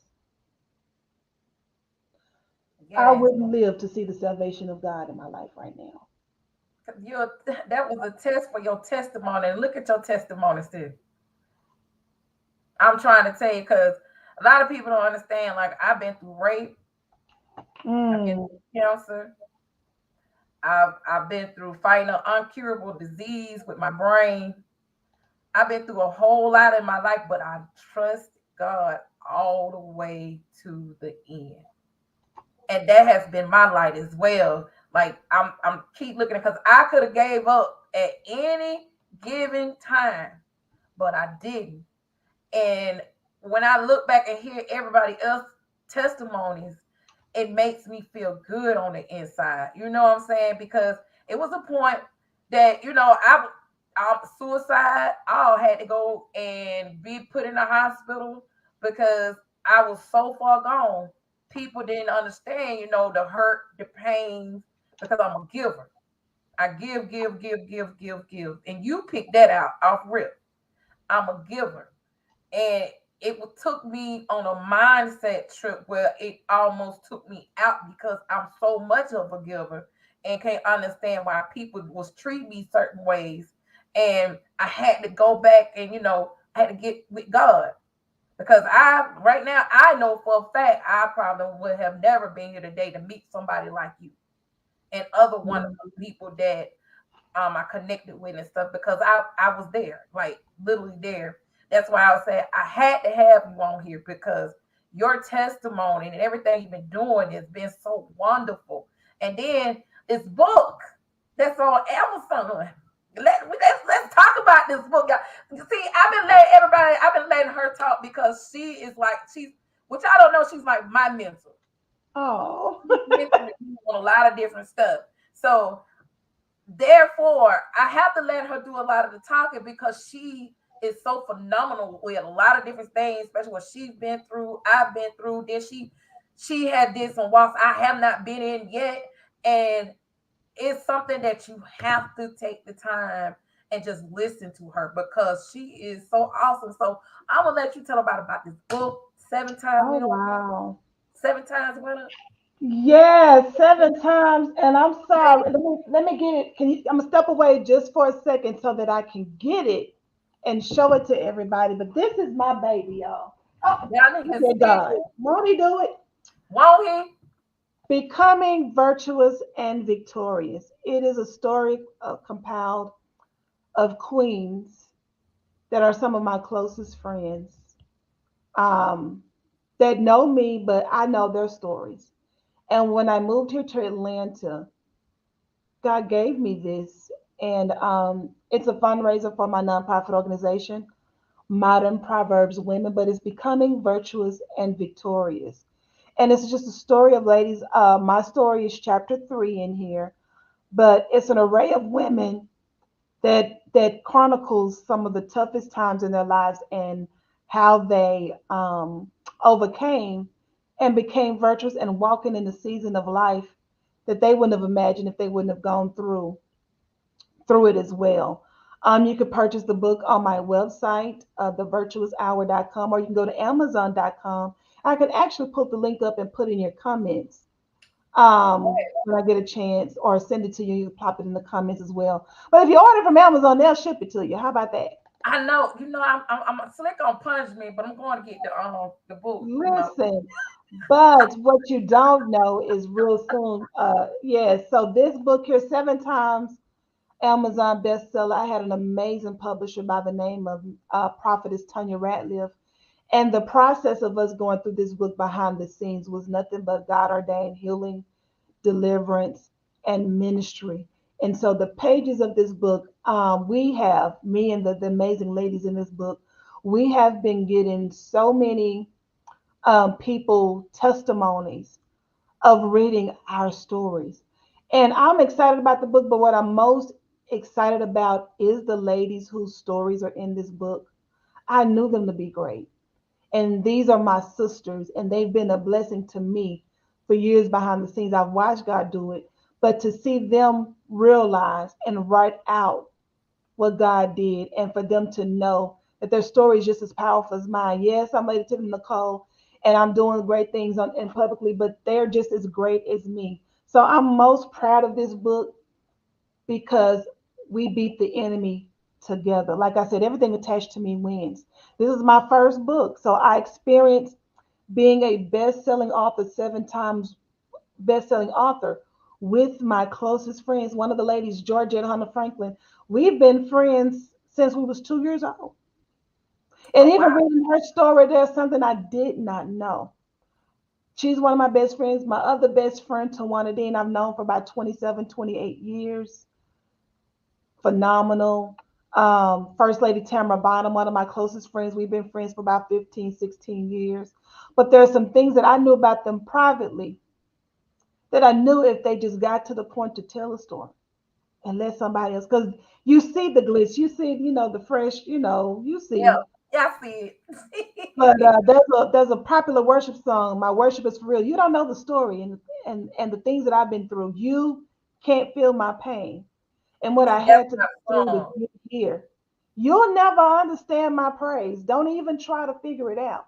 S7: I
S6: Yes.
S7: wouldn't live to see the salvation of God in my life right now.
S6: You that was a test for your testimony. And look at your testimony still. I'm trying to tell you because a lot of people don't understand. Like I've been through rape, I've been
S7: Mm,
S6: through cancer, I've been through fighting an uncurable disease with my brain. I've been through a whole lot in my life, but I trust God all the way to the end. And that has been my light as well. Like I'm keep looking because I could have gave up at any given time, but I didn't. And when I look back and hear everybody else's testimonies, it makes me feel good on the inside. You know what I'm saying? Because it was a point that, I suicide, I had to go and be put in the hospital because I was so far gone. People didn't understand, the hurt, the pain, because I'm a giver. I give, give, give, give, give, give. And you pick that out off rip. I'm a giver. And it took me on a mindset trip where it almost took me out because I'm so much of a giver and can't understand why people was treat me certain ways. And I had to go back and I had to get with God because I right now I know for a fact I probably would have never been here today to meet somebody like you and other
S7: mm.
S6: wonderful people that I connected with and stuff because I was there, like literally there. That's why I was saying I had to have you on here because your testimony and everything you've been doing has been so wonderful. And then this book that's on Amazon. Let's talk about this book, y'all. You see, I've been letting her talk because she is like which I don't know, she's like my mentor.
S7: Oh,
S6: She's mentoring me on a lot of different stuff. So therefore, I have to let her do a lot of the talking because she is so phenomenal with a lot of different things, especially what she's been through, I've been through. Then she had did some walks I have not been in yet. And it's something that you have to take the time and just listen to her because she is so awesome. So I'm gonna let you tell about this book, Seven Times
S7: oh
S6: Winner,
S7: wow.
S6: Seven Times Winner.
S7: Yeah, 7 times. And I'm sorry. Let me get it. I'm gonna step away just for a second so that I can get it and show it to everybody. But this is my baby, y'all. Oh,
S6: Y'all need
S7: look
S6: to
S7: at
S6: see
S7: God.
S6: it.
S7: Won't he do it?
S6: Won't he?
S7: Becoming virtuous and victorious. It is a story compiled of queens that are some of my closest friends, um, that know me, but I know their stories. And when I moved here to Atlanta, God gave me this. and it's a fundraiser for my nonprofit organization, Modern Proverbs Women, but it's becoming virtuous and victorious. And it's just a story of ladies. My story is chapter 3 in here, but it's an array of women that chronicles some of the toughest times in their lives and how they overcame and became virtuous and walking in the season of life that they wouldn't have imagined if they wouldn't have gone through it as well. You can purchase the book on my website, thevirtuoushour.com, or you can go to amazon.com. I can actually put the link up and put in your comments when I get a chance, or send it to you. You can pop it in the comments as well. But if you order from Amazon, they'll ship it to you. How about that?
S6: I know, I'm slick on punish me, but I'm going to get the book.
S7: Listen, but what you don't know is real soon. Yeah, so this book here, 7 times Amazon bestseller. I had an amazing publisher by the name of Prophetess Tanya Ratliff. And the process of us going through this book behind the scenes was nothing but God ordained healing, deliverance, and ministry. And so the pages of this book, we have, me and the amazing ladies in this book, we have been getting so many people testimonies of reading our stories. And I'm excited about the book, but what I'm most excited about is the ladies whose stories are in this book. I knew them to be great. And these are my sisters, and they've been a blessing to me for years behind the scenes. I've watched God do it, but to see them realize and write out what God did, and for them to know that their story is just as powerful as mine. Yes, I'm Lady Tiffany Nicole, and I'm doing great things on and publicly, but they're just as great as me. So I'm most proud of this book because we beat the enemy together. Like I said, everything attached to me wins. This is my first book, so I experienced being a best-selling author, 7 times best-selling author, with my closest friends. One of the ladies, Georgette Hunter Franklin, we've been friends since we was 2 years old. And
S6: Oh
S7: even
S6: wow.
S7: reading her story, there's something I did not know. She's one of my best friends. My other best friend, Tawana Dean, I've known for about 27, 28 years. Phenomenal. First Lady Tamara Bonham, one of my closest friends. We've been friends for about 15, 16 years. But there are some things that I knew about them privately that I knew if they just got to the point to tell a story and let somebody else, because you see the glitz, you see, the fresh, you
S6: Yeah,
S7: see.
S6: yeah, I see
S7: But
S6: it.
S7: there's a popular worship song, "My Worship Is For Real." You don't know the story and the things that I've been through. You can't feel my pain and what I
S6: That's
S7: had to go
S6: my
S7: through to
S6: song.
S7: get here. You'll never understand my praise. Don't even try to figure it out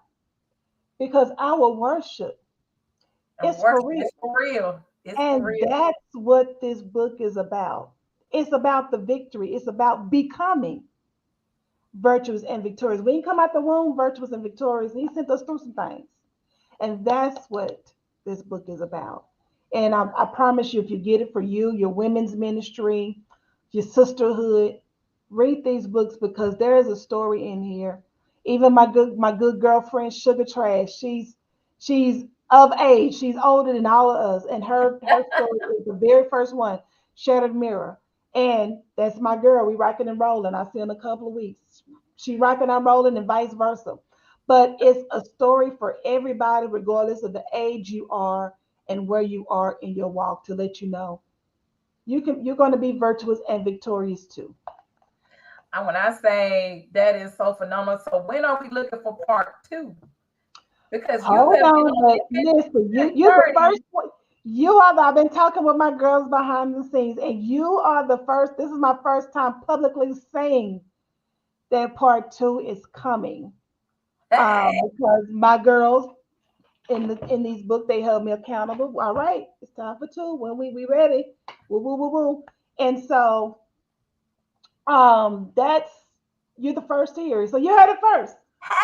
S7: because our worship
S6: And
S7: is
S6: worship
S7: for real.
S6: is for real. It's for
S7: And
S6: real.
S7: that's what this book is about. It's about the victory. It's about becoming virtuous and victorious. We didn't come out the womb virtuous and victorious. He sent us through some things. And that's what this book is about. And I promise you, if you get it for you, your women's ministry, your sisterhood, read these books because there is a story in here. Even my good girlfriend Sugar Trash, she's of age. She's older than all of us, and her story is the very first one, Shattered Mirror. And that's my girl. We rocking and rolling. I see in a couple of weeks. She rocking, I'm rolling, and vice versa. But it's a story for everybody, regardless of the age you are and where you are in your walk, to let you know you're going to be virtuous and victorious too.
S6: And when I say that is so phenomenal, so when are we looking for part 2? Because you
S7: Hold
S6: have been
S7: on,
S6: on
S7: but listen,
S6: this
S7: you the
S6: journey.
S7: first one. You are the, I've been talking with my girls behind the scenes, and you are the first. This is my first time publicly saying that part 2 is coming. Because my girls in these books, they held me accountable. All right, it's time for 2. When we ready. Woo woo woo woo. And so that's you're the first to hear it. So you heard it first.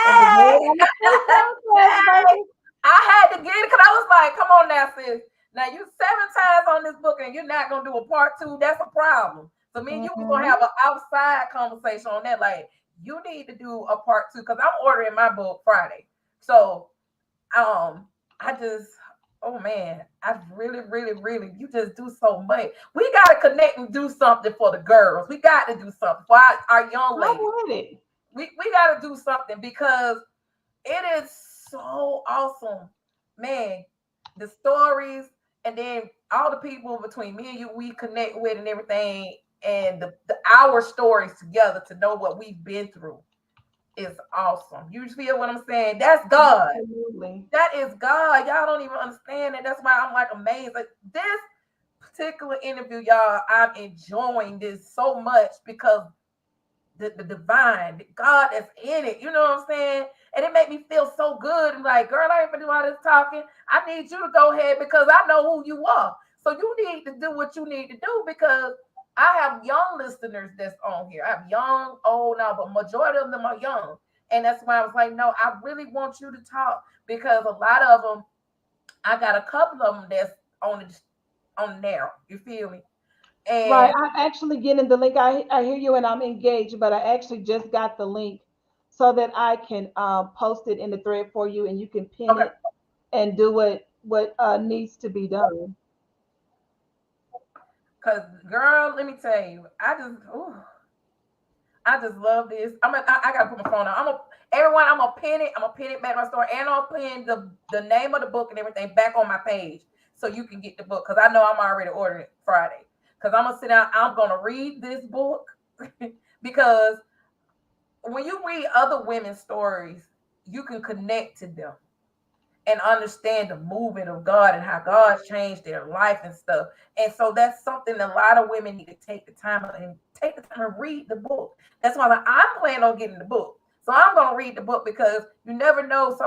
S7: And the word
S6: Hey!
S7: on the street comes, baby.
S6: I had to get it because I was like, come on now, sis. Now you 7 times on this book and you're not gonna do a part 2. That's a problem. So me and you was gonna
S7: Mhm.
S6: have an outside conversation on that. Like, you need to do a part 2 because I'm ordering my book Friday. So I just Oh man, I really, really, really, you just do so much. We gotta connect and do something for the girls. We got to do something for our young
S7: I'm
S6: ladies.
S7: with it.
S6: We gotta do something because it is so awesome, man. The stories, and then all the people between me and you we connect with and everything, and the our stories together to know what we've been through is awesome. You feel what I'm saying? That's God.
S7: Absolutely.
S6: That is God. Y'all don't even understand it. That's why I'm like amazed. Like this particular interview, y'all, I'm enjoying this so much because the divine, the God that's in it. You know what I'm saying? And it made me feel so good. I'm like, girl, I ain't gonna do all this talking. I need you to go ahead because I know who you are. So you need to do what you need to do because I have young listeners that's on here. I have young, old now, but majority of them are young. And that's why I was like, no, I really want you to talk because a lot of them, I got a couple of them that's on there. You feel me?
S7: Right.
S6: And
S7: I'm actually getting the link. I hear you and I'm engaged, but I actually just got the link so that I can post it in the thread for you and you can pin
S6: okay,
S7: it and do what needs to be done.
S6: because girl, let me tell you, I just love this. I gotta put my phone on. Everyone. I'm gonna pin it. I'm gonna pin it back to my store, and I'll pin the name of the book and everything back on my page so you can get the book. Because I know I'm already ordering it Friday. Because I'm gonna sit down. I'm gonna read this book because when you read other women's stories, you can connect to them and understand the movement of God and how God changed their life and stuff. And so that's something a lot of women need to take the time and read the book. That's why I'm planning on getting the book. So I'm going to read the book because you never know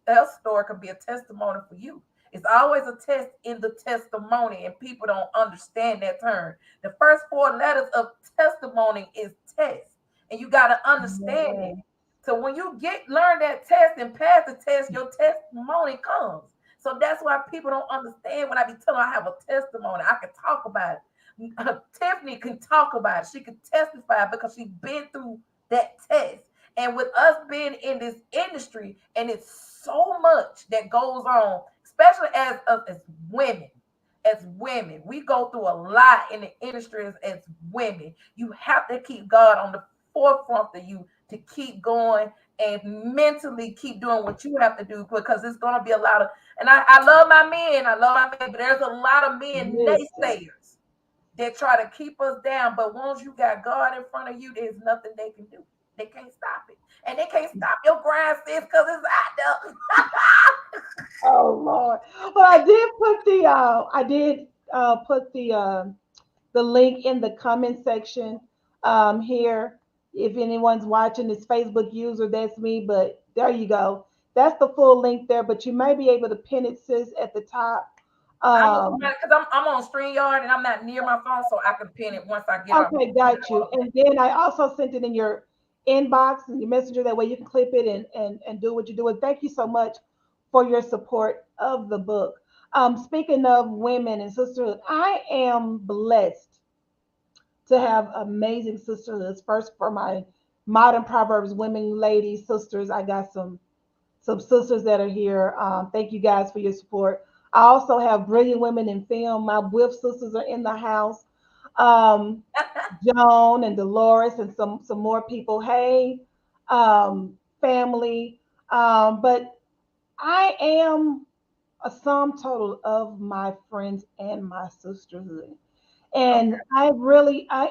S6: else story could be a testimony for you. It's always a test in the testimony, and people don't understand that term. The first four letters of testimony is test, and you got to understand it.
S7: Yeah.
S6: So when you learn that test and pass the test, your testimony comes. So that's why people don't understand when I be telling them I have a testimony. I can talk about it. Tiffany can talk about it. She can testify because she's been through that test. And with us being in this industry, and it's so much that goes on, especially as us as women. As women, we go through a lot in the industry as women. You have to keep God on the forefront of you to keep going and mentally keep doing what you have to do because it's going to be a lot of, and I love my men, but there's a lot of men
S7: Listen.
S6: naysayers that try to keep us down. But once you got God in front of you, there's nothing they can do. They can't stop it. And they can't stop your grind, sis, because it's out there.
S7: Oh Lord. Well, I did put the link in the comment section here. If anyone's watching this Facebook user, that's me. But there you go. That's the full link there. But you may be able to pin it, sis, at the top.
S6: I'm gonna come
S7: Um,
S6: out because I'm on StreamYard and I'm not near my phone, so I can pin it once I get off.
S7: okay, got you. And then I also sent it in your inbox and your messenger. That way you can clip it and do what you do. And thank you so much for your support of the book. Speaking of women and sisterhood, I am blessed to have amazing sisterhoods. First, for my modern Proverbs women, ladies, sisters, I got some sisters that are here. Thank you guys for your support. I also have brilliant women in film. My WIF sisters are in the house. Um, Joan and Dolores and some more people. Hey, family. But I am a sum total of my friends and my sisterhood.
S6: Okay.
S7: And I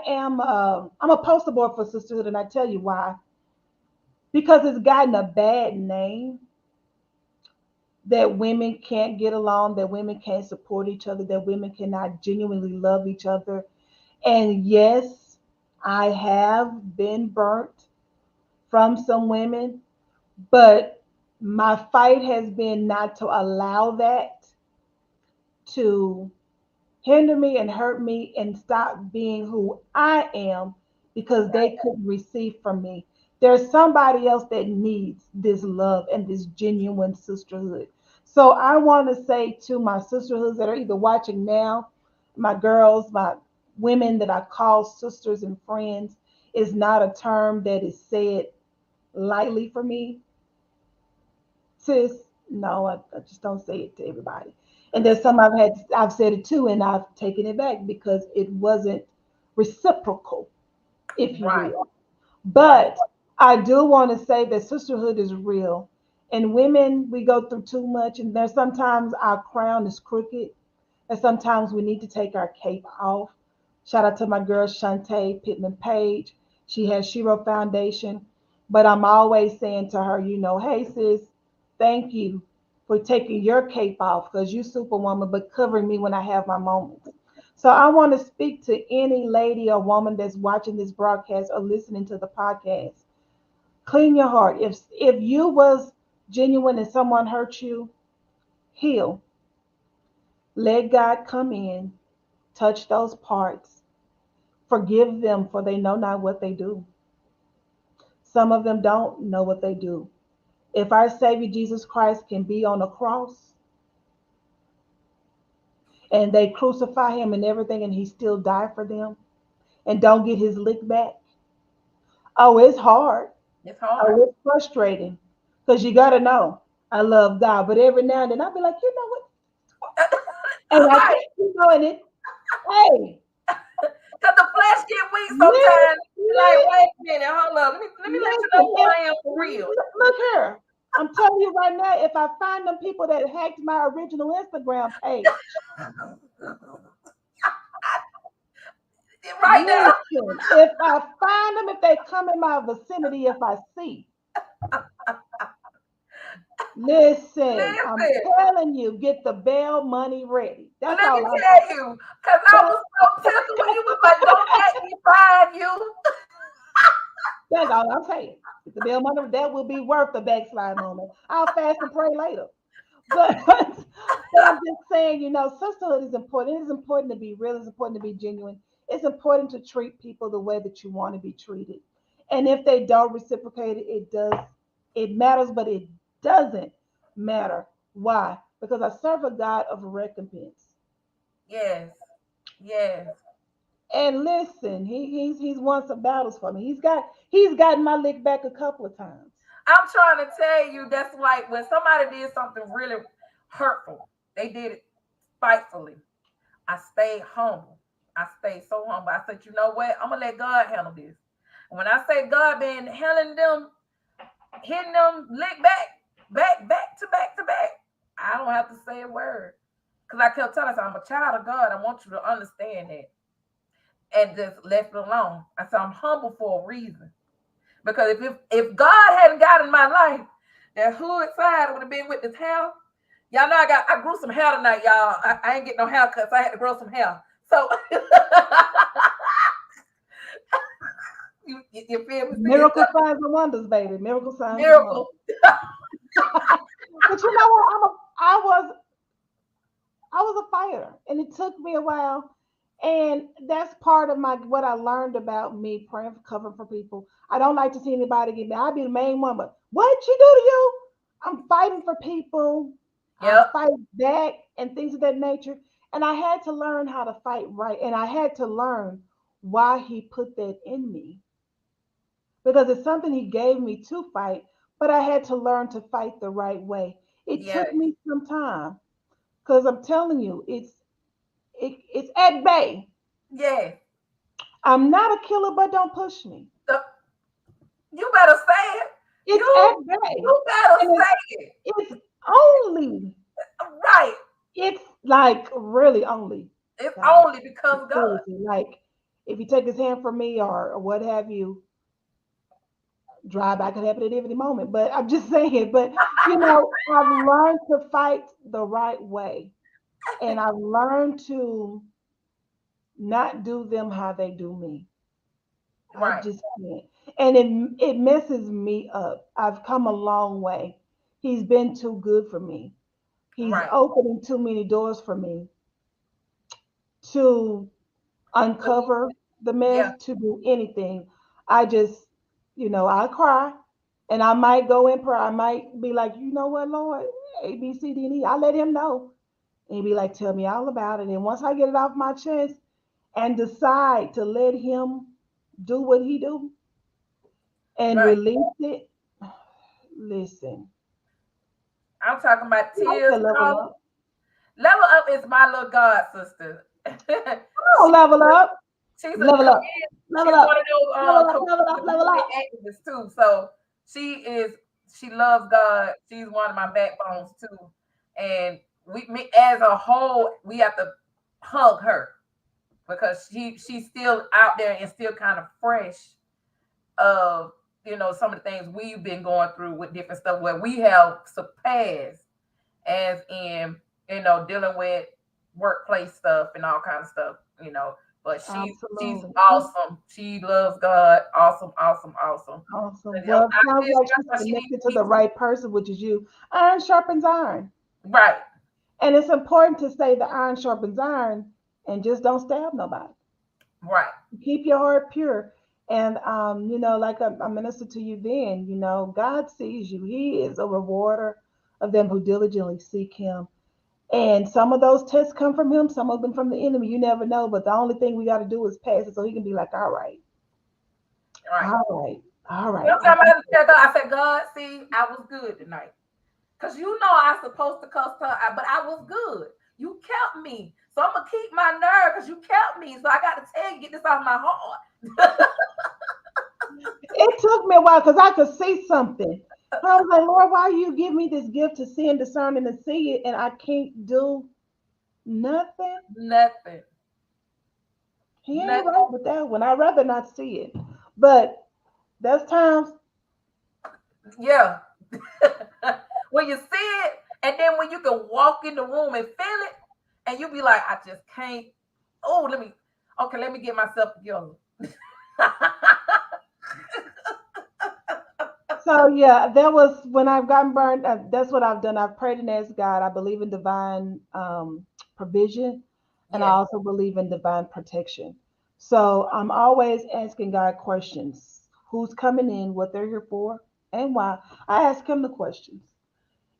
S7: am, I'm a poster boy for sisterhood, and I tell you why. Because it's gotten a bad name that women can't get along, that women can't support each other, that women cannot genuinely love each other. And yes, I have been burnt from some women, but my fight has been not to allow that to hinder me and hurt me and stop being who I am because they couldn't receive from me. There's somebody else that needs this love and this genuine sisterhood. So I want to say to my sisterhoods that are either watching now, my girls, my women that I call sisters and friends, is not a term that is said lightly for me, sis. No, I just don't say it to everybody. And there's some I've said it too, and I've taken it back because it wasn't reciprocal, if you
S6: Right,
S7: will.
S6: right.
S7: But I do want to say that sisterhood is real. And women, we go through too much, and there's sometimes our crown is crooked, and sometimes we need to take our cape off. Shout out to my girl Shantae Pittman Page. She has Shiro Foundation. But I'm always saying to her, hey sis, thank you for taking your cape off because you superwoman, but covering me when I have my moments. So I want to speak to any lady or woman that's watching this broadcast or listening to the podcast. Clean your heart. If you was genuine and someone hurt you, heal. Let God come in, touch those parts, forgive them for they know not what they do. Some of them don't know what they do. If our Savior Jesus Christ can be on a cross and they crucify him and everything and he still died for them and don't get his lick back, oh, it's hard.
S6: It's hard.
S7: Oh, it's frustrating because you got to know I love God. But every now and then I'll be like, you know what? And I
S6: Right.
S7: can't keep doing it. Hey,
S6: Cause the flesh get weak
S7: listen,
S6: sometimes. Like, wait a minute, hold up. Let me let you know
S7: listen,
S6: who I am for real.
S7: look here. I'm telling you right now, if I find them people that hacked my original Instagram page,
S6: Right now.
S7: listen, if I find them, if they come in my vicinity, if I see, listen, I'm
S6: Listen.
S7: telling you, get the bail money ready. That's
S6: Let me
S7: all I'm
S6: tell you, cause I
S7: that,
S6: was so tempted when you was like, "Don't let me find you."
S7: that's all I'm saying. Get the bail money, that will be worth the backslide moment. I'll fast and pray later. But but I'm just saying, sisterhood is important. It is important to be real. It's important to be genuine. It's important to treat people the way that you want to be treated. And if they don't reciprocate it, it matters, but it doesn't matter. Why? Because I serve a God of recompense.
S6: Yes, yes.
S7: And listen, he's won some battles for me. He's gotten my lick back a couple of times.
S6: I'm trying to tell you, that's like when somebody did something really hurtful. They did it spitefully. I stayed humble. I stayed so humble. I said, you know what? I'm gonna let God handle this. And when I say God been handling them, hitting them lick back to back to back, I don't have to say a word. Because I kept telling myself, I'm a child of God. I want you to understand that. And just left it alone. I said, I'm humble for a reason. Because if God hadn't got in my life, that hood side would have been with this hair. Y'all know I grew some hair tonight, y'all. I ain't get no haircut, so I had to grow some hair. So you feel me? See, it's
S7: Miracle signs and wonders, baby. Miracle
S6: a
S7: signs and wonders.
S6: miracle.
S7: But you know what? I was a fighter, and it took me a while. And that's part of my what I learned about me praying for covering for people. I don't like to see anybody get mad. I'd be the main one, but what she do to you? I'm fighting for people. I
S6: Yep.
S7: fight back and things of that nature. And I had to learn how to fight right, and I had to learn why he put that in me because it's something he gave me to fight, but I had to learn to fight the right way. It took
S6: Yes.
S7: me some time because I'm telling you, it's at bay.
S6: Yes.
S7: I'm not a killer, but don't push me.
S6: So, you better say it.
S7: It's at
S6: You
S7: bay,
S6: you better
S7: and
S6: say it.
S7: it's only.
S6: Right.
S7: It's like really only
S6: It's
S7: God.
S6: only because of God.
S7: Seriously, like if you take his hand from me or what have you, drive back could happen at any moment. But I'm just saying. But I've learned to fight the right way, and I've learned to not do them how they do me. I
S6: Right.
S7: just can't. And it messes me up. I've come a long way. He's been too good for me. He's
S6: Right.
S7: opening too many doors for me to uncover the mess,
S6: Yeah.
S7: to do anything. I just, I cry and I might go in prayer. I might be like, you know what, Lord, A, B, C, D, and E. I let him know. And he'd be like, tell me all about it. And once I get it off my chest and decide to let him do what he do and
S6: Right.
S7: release it, listen,
S6: I'm talking about
S7: I like
S6: tears.
S7: to level up.
S6: Level Up is my little god sister.
S7: Oh, level up,
S6: She's a
S7: level up,
S6: comedian.
S7: level
S6: She's one
S7: up,
S6: of those
S7: level up, level up, level
S6: comedian
S7: up.
S6: activists too. So she is she loves God. She's one of my backbones too. And me as a whole, we have to hug her because she's still out there and still kind of fresh of some of the things we've been going through with different stuff where we have surpassed as in dealing with workplace stuff and all kinds of stuff. But she's
S7: Absolutely.
S6: awesome. She loves God. Awesome, awesome, awesome.
S7: Awesome.
S6: And
S7: Well, it
S6: I
S7: sounds
S6: feel
S7: like
S6: that's
S7: she's
S6: why she needs
S7: connected
S6: to
S7: to
S6: be
S7: the right person, which is you. Iron sharpens iron.
S6: right,
S7: And it's important to say the iron sharpens iron and just don't stab nobody.
S6: right,
S7: Keep your heart pure. And like I ministered to you then, God sees you. He is a rewarder of them who diligently seek him. And some of those tests come from him, some of them from the enemy. You never know. But the only thing we got to do is pass it so he can be like, all right,
S6: right.
S7: all right, all right.
S6: Sometimes I have to tell God, I said, God, see, I was good tonight. Because I supposed to cuss her out, but I was good. You kept me. So I'm going to keep my nerve because you kept me. So I got to tell you, get this off my heart.
S7: It took me a while because I could see something. I was like, Lord, why you give me this gift to see and discern and to see it, and I can't do nothing?
S6: Nothing.
S7: He ain't
S6: Nothing.
S7: right with that one. I'd rather not see it. But there's times,
S6: Yeah. When you see it, and then when you can walk in the room and feel it, and you be like, I just can't. Oh, let me get myself together.
S7: so yeah, that was when I've gotten burned. That's what I've done. I've prayed and asked God. I believe in divine provision, and I
S6: Yes.
S7: also believe in divine protection. So I'm always asking God questions: who's coming in, what they're here for, and why. I ask Him the questions,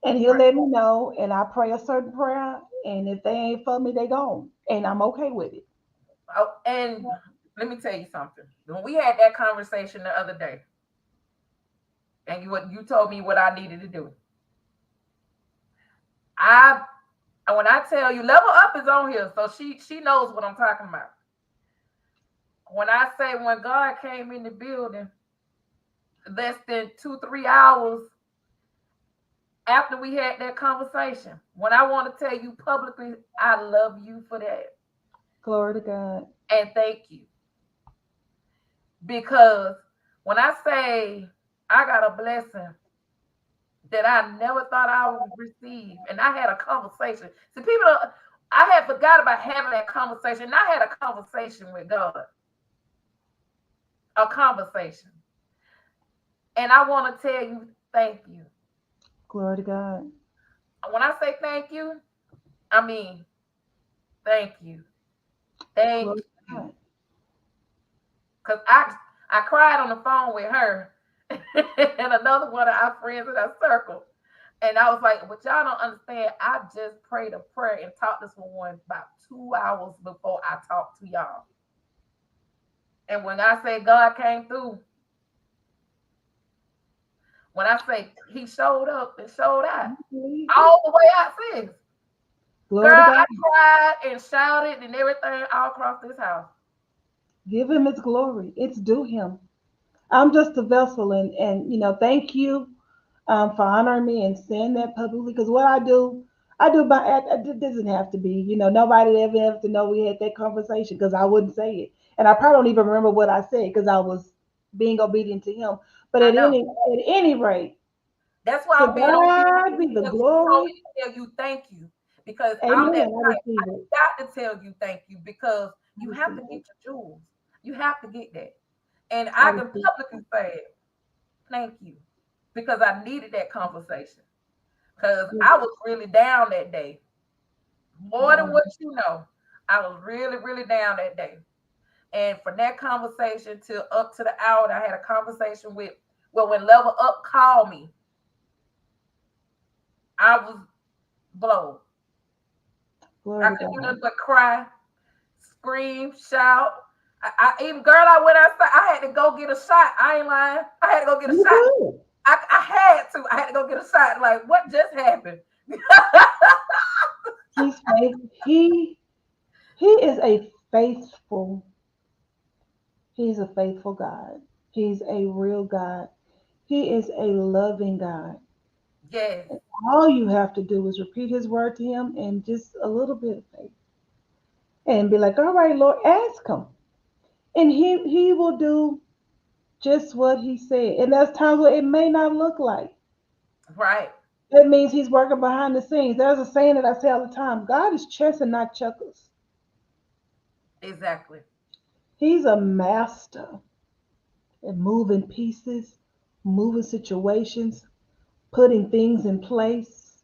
S7: and He'll
S6: Right.
S7: let me know. And I pray a certain prayer, and if they ain't for me, they gone, and I'm okay with it.
S6: Oh, and let me tell you something. When we had that conversation the other day, and you told me what I needed to do, I when I tell you, Level Up is on here, so she knows what I'm talking about. When I say when God came in the building, less than 2-3 hours after we had that conversation, when I want to tell you publicly, I love you for that
S7: Glory to God.
S6: and thank you. Because when I say I got a blessing that I never thought I would receive, and I had a conversation. See, I had forgot about having that conversation. I had a conversation with God, a conversation. And I want to tell you, thank you.
S7: Glory to God.
S6: When I say thank you, I mean, thank you. Thank
S7: Glory to
S6: you.
S7: God.
S6: Because I cried on the phone with her and another one of our friends in our circle. And I was like, but y'all don't understand. I just prayed a prayer and talked to someone about 2 hours before I talked to y'all. And when I say God came through, when I say he showed up and showed out,
S7: Believe it.
S6: all the way out sis.
S7: Glory
S6: Girl,
S7: to
S6: I
S7: God.
S6: cried and shouted and everything all across this house.
S7: Give him his glory. It's due him. I'm just a vessel, and thank you for honoring me and saying that publicly. Because what I do by it doesn't have to be. Nobody ever have to know we had that conversation because I wouldn't say it, and I probably don't even remember what I said because I was being obedient to him. But
S6: I
S7: at
S6: know.
S7: any rate,
S6: That's why
S7: to
S6: I'm being obedient
S7: God be the
S6: because you told
S7: glory.
S6: me to tell you thank you. Because I'm
S7: Amen.
S6: that
S7: I
S6: type.
S7: receive it.
S6: I got to tell you thank you because
S7: I
S6: you have
S7: receive
S6: to get
S7: it.
S6: your jewels. You have to get that. And
S7: I
S6: I can
S7: receive
S6: publicly say it. Thank you. Because I needed that conversation. Because
S7: it.
S6: I was really down that day. More than
S7: Wow.
S6: what you know. I was really, really down that day. And from that conversation to up to the hour, I had a conversation with, well, when Level Up called me, I was blown.
S7: Glory
S6: I
S7: to
S6: couldn't do nothing
S7: God.
S6: but cry, scream, shout. I even girl, I went outside. I had to go get a shot. I ain't lying. I had to go get a
S7: You
S6: shot.
S7: good.
S6: I had to go get a shot. Like, what just happened?
S7: He's faithful. He is a faithful. He's a faithful God. He's a real God. He is a loving God.
S6: Yes.
S7: All you have to do is repeat his word to him and just a little bit of faith. And be like, all right, Lord, ask him. And he will do just what he said. And there's times where it may not look like.
S6: Right.
S7: That means he's working behind the scenes. There's a saying that I say all the time: God is chess and not checkers.
S6: Exactly.
S7: He's a master at moving pieces, moving situations, putting things in place,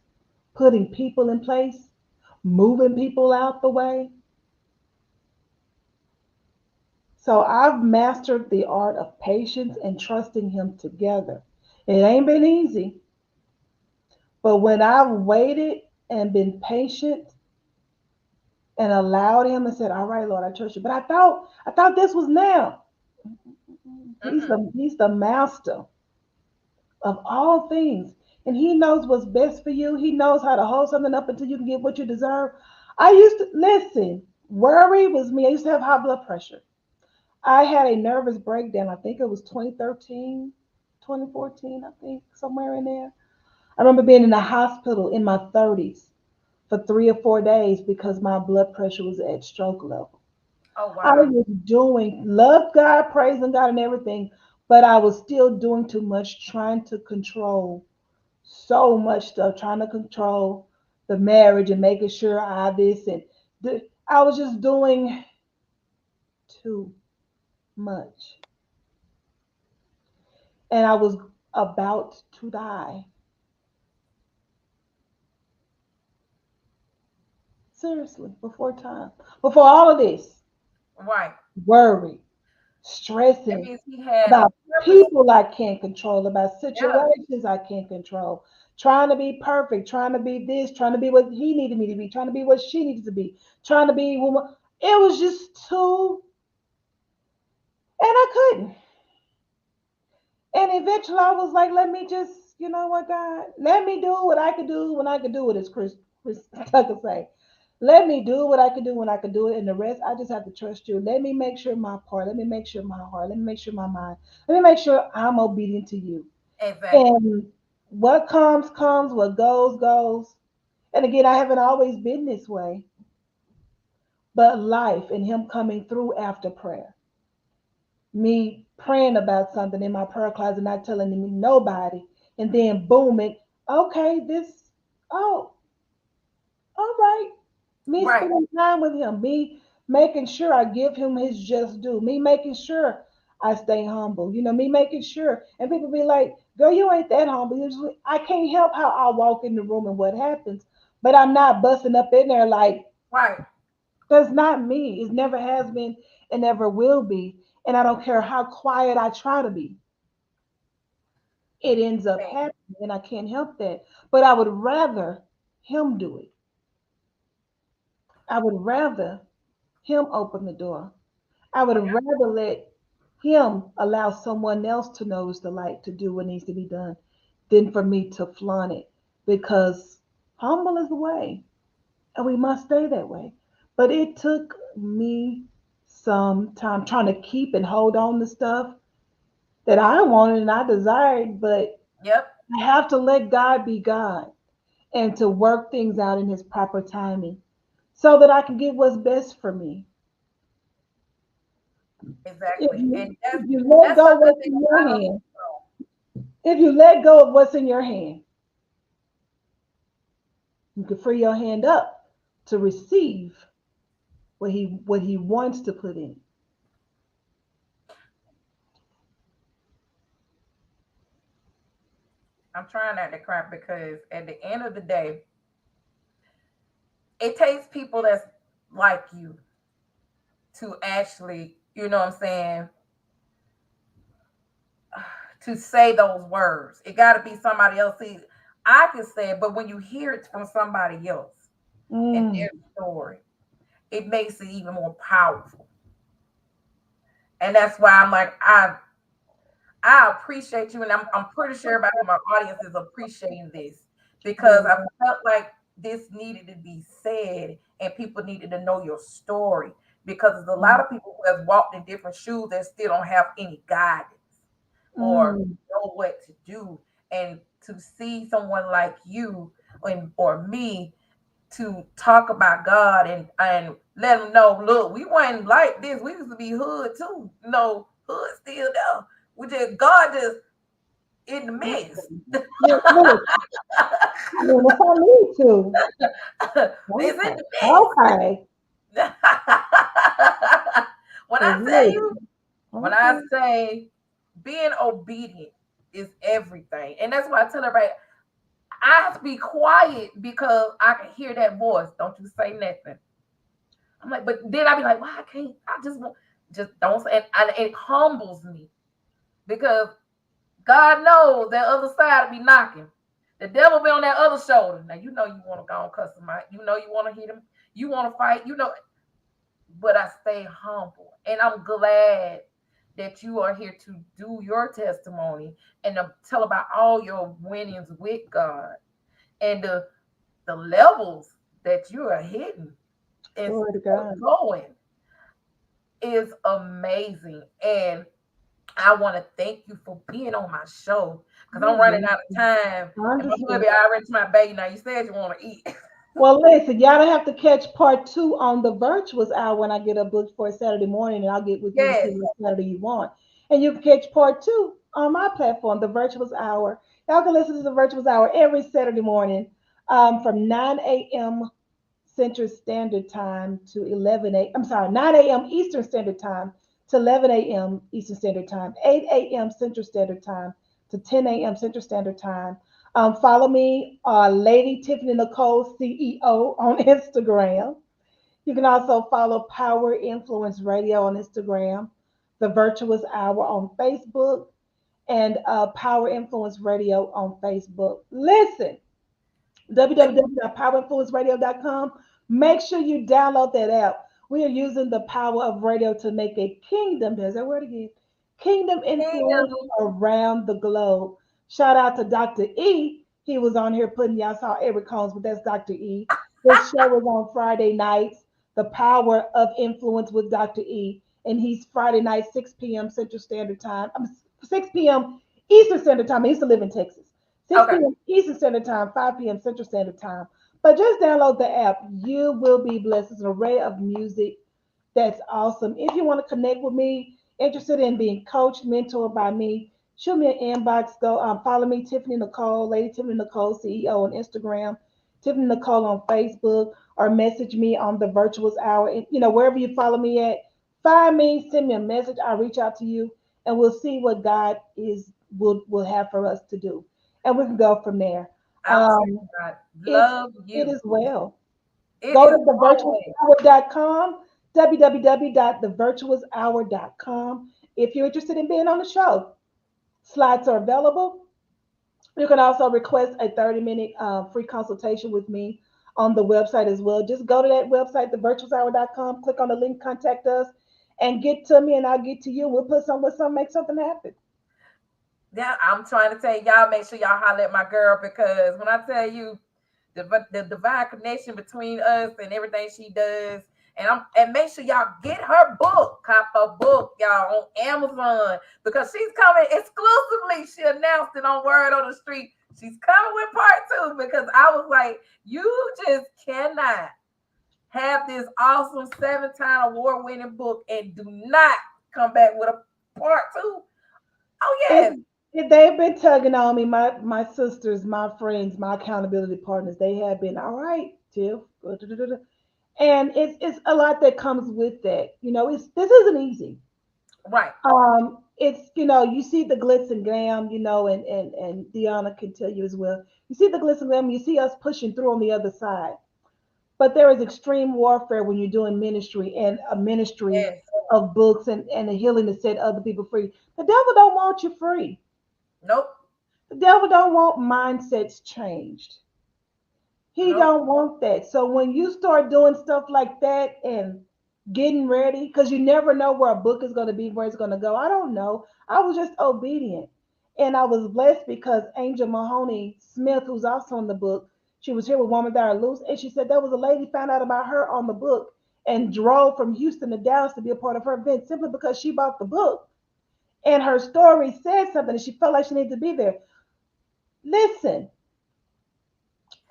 S7: putting people in place, moving people out the way. So I've mastered the art of patience and trusting him together. It ain't been easy, but when I've waited and been patient and allowed him and said, "All right, Lord, I trust you." But I thought this was now.
S6: Mm-mm.
S7: He's the master of all things. And he knows what's best for you. He knows how to hold something up until you can get what you deserve. I used to listen, worry was me. I used to have high blood pressure. I had a nervous breakdown. I think it was 2013, 2014, I think, somewhere in there. I remember being in the hospital in my 30s for 3 or 4 days because my blood pressure was at stroke level.
S6: Oh
S7: I
S6: wow.
S7: was doing, loved God, praising God, and everything, but I was still doing too much, trying to control so much stuff, trying to control the marriage and making sure I this and I was just doing too much. And I was about to die. Seriously, before time. Before all of this,
S6: Right.
S7: worry,
S6: That
S7: stressing
S6: means he had a
S7: about
S6: purpose.
S7: people I can't control, about
S6: Yeah.
S7: situations I can't control, trying to be perfect, trying to be this, trying to be what he needed me to be, trying to be what she needed to be, trying to be woman. It was just too, and I couldn't. And eventually I was like, let me just, you know what, God, let me do what I could do when I could do it, as Chris Tucker say. Let me do what I could do when I could do it, and the rest I just have to trust you. Let me make sure my part, let me make sure my heart, let me make sure my mind, let me make sure I'm obedient to you.
S6: Exactly.
S7: And what comes, comes, what goes, goes. And again, I haven't always been this way, but life and him coming through after prayer, me praying about something in my prayer closet, not telling me nobody, and then boom, okay, this, oh, all right. Me
S6: Right.
S7: spending time with him, me making sure I give him his just due, me making sure I stay humble, me making sure, and people be like, girl, you ain't that humble. Usually, I can't help how I walk in the room and what happens, but I'm not busting up in there like,
S6: Right.
S7: that's not me. It never has been and never will be. And I don't care how quiet I try to be, it ends up
S6: Man.
S7: happening, and I can't help that. But I would rather him do it. I would rather him open the door. I would rather let him allow someone else to notice the light to do what needs to be done than for me to flaunt it, because humble is the way and we must stay that way. But it took me some time trying to keep and hold on to stuff that I wanted and I desired, but
S6: Yep.
S7: I have to let God be God and to work things out in his proper timing so that I can get what's best for me. If
S6: Exactly.
S7: you
S6: And
S7: if you let
S6: that's
S7: go of
S6: something
S7: what's
S6: that
S7: in
S6: a
S7: your
S6: lot of
S7: hand, if you let go of what's in your hand, you can free your hand up to receive what he wants to put in.
S6: I'm trying not to cry because at the end of the day, it takes people that's like you to actually, you know what I'm saying, to say those words. It got to be somebody else. See, I can say it, but when you hear it from somebody else and
S7: Mm,
S6: their story, it makes it even more powerful. And that's why I'm like, I appreciate you, and I'm pretty sure everybody in my audience is appreciating this because I
S7: Yeah.
S6: felt like this needed to be said, and people needed to know your story because there's a lot of people who have walked in different shoes that still don't have any guidance or
S7: Mm.
S6: know what to do, and to see someone like you or me to talk about God and let them know, look, we weren't like this. We used to be hood too. No, hood still there. We just God just in the mess.
S7: Look, look, I mean, if I need to.
S6: It's in
S7: Okay.
S6: the
S7: Okay.
S6: mess. when I
S7: 'Cause
S6: tell you,
S7: listen,
S6: when I
S7: okay.
S6: say being obedient is everything, and that's why I tell everybody I have to be quiet because I can hear that voice. Don't you say nothing. I'm like, but then I be like, why I can't? I just want, just don't say. And it humbles me because God knows that other side be knocking. The devil be on that other shoulder. Now you know you want to go and cuss him out. You know you want to hit him. You want to fight. You know, but I stay humble, and I'm glad that you are here to do your testimony and to tell about all your winnings with God and the levels that you are hitting and
S7: Glory to
S6: still
S7: God.
S6: going is amazing. And I want to thank you for being on my show because I'm
S7: You're
S6: running out of
S7: welcome.
S6: time.
S7: I
S6: And my
S7: understand.
S6: hubby already to my baby now. You said you want to eat.
S7: Well, listen, y'all don't have to catch part two on the virtuous hour when I get a book for Saturday morning, and I'll get with you to see
S6: Yes.
S7: what Saturday you want. And you can catch part two on my platform, the virtuous hour. Y'all can listen to the virtuous hour every Saturday morning from 9 a.m. Central Standard Time to 11 a. I'm sorry, 9 a.m. Eastern Standard Time to 11 a.m. Eastern Standard Time, 8 a.m. Central Standard Time to 10 a.m. Central Standard Time. Follow me, Lady Tiffany Nicole, CEO, on Instagram. You can also follow Power Influence Radio on Instagram, The Virtuous Hour on Facebook, and Power Influence Radio on Facebook. Listen, www.powerinfluenceradio.com. Make sure you download that app. We are using the power of radio to make a kingdom, there's that word again, kingdom influence around the globe. Shout out to Dr. E. He was on here putting, y'all saw Eric Combs, but that's Dr. E. His show was on Friday nights, The Power of Influence with Dr. E. And he's Friday night, 6 p.m. Central Standard Time. 6 p.m. Eastern Standard Time. I used to live in Texas. 6
S6: Okay.
S7: p.m. Eastern Standard Time, 5 p.m. Central Standard Time. But just download the app. You will be blessed. It's an array of music that's awesome. If you want to connect with me, interested in being coached, mentored by me, shoot me an inbox. Go follow me, Tiffany Nicole, Lady Tiffany Nicole, CEO on Instagram, Tiffany Nicole on Facebook, or message me on the Virtuous Hour. And, wherever you follow me at, find me, send me a message. I'll reach out to you, and we'll see what God will have for us to do, and we can go from there.
S6: I swear
S7: Um,
S6: to God,
S7: it's
S6: love
S7: it
S6: you.
S7: is well.
S6: It
S7: Go
S6: is
S7: to
S6: always.
S7: thevirtuoushour.com, www.thevirtuoushour.com. If you're interested in being on the show, slots are available. You can also request a 30-minute free consultation with me on the website as well. Just go to that website, thevirtuoushour.com, click on the link, contact us, and get to me, and I'll get to you. We'll put some, make something happen.
S6: Yeah, I'm trying to tell y'all, make sure y'all holler at my girl because when I tell you the divine connection between us and everything she does. And make sure y'all get her book, cop her book, y'all, on Amazon because she's coming exclusively. She announced it on Word on the Street. She's coming with part two because I was like, you just cannot have this awesome 7-time award-winning book and do not come back with a part two. Oh
S7: It,
S6: yes,
S7: they've been tugging on me, my sisters, my friends, my accountability partners. They have been all right, Tiff. And it's a lot that comes with that. It's this isn't easy.
S6: right.
S7: It's you see the glitz and glam, and Deanna can tell you as well. You see the glitz and glam, you see us pushing through on the other side. But there is extreme warfare when you're doing ministry and a ministry
S6: Yes.
S7: of books and a healing to set other people free. The devil don't want you free.
S6: Nope.
S7: The devil don't want mindsets changed. He
S6: Nope.
S7: don't want that. So when you start doing stuff like that and getting ready, because you never know where a book is going to be, where it's going to go. I don't know. I was just obedient. And I was blessed because Angel Mahoney Smith, who's also in the book, she was here with Woman That Are Loose. And she said there was a lady found out about her on the book and drove from Houston to Dallas to be a part of her event simply because she bought the book. And her story said something and she felt like she needed to be there. Listen,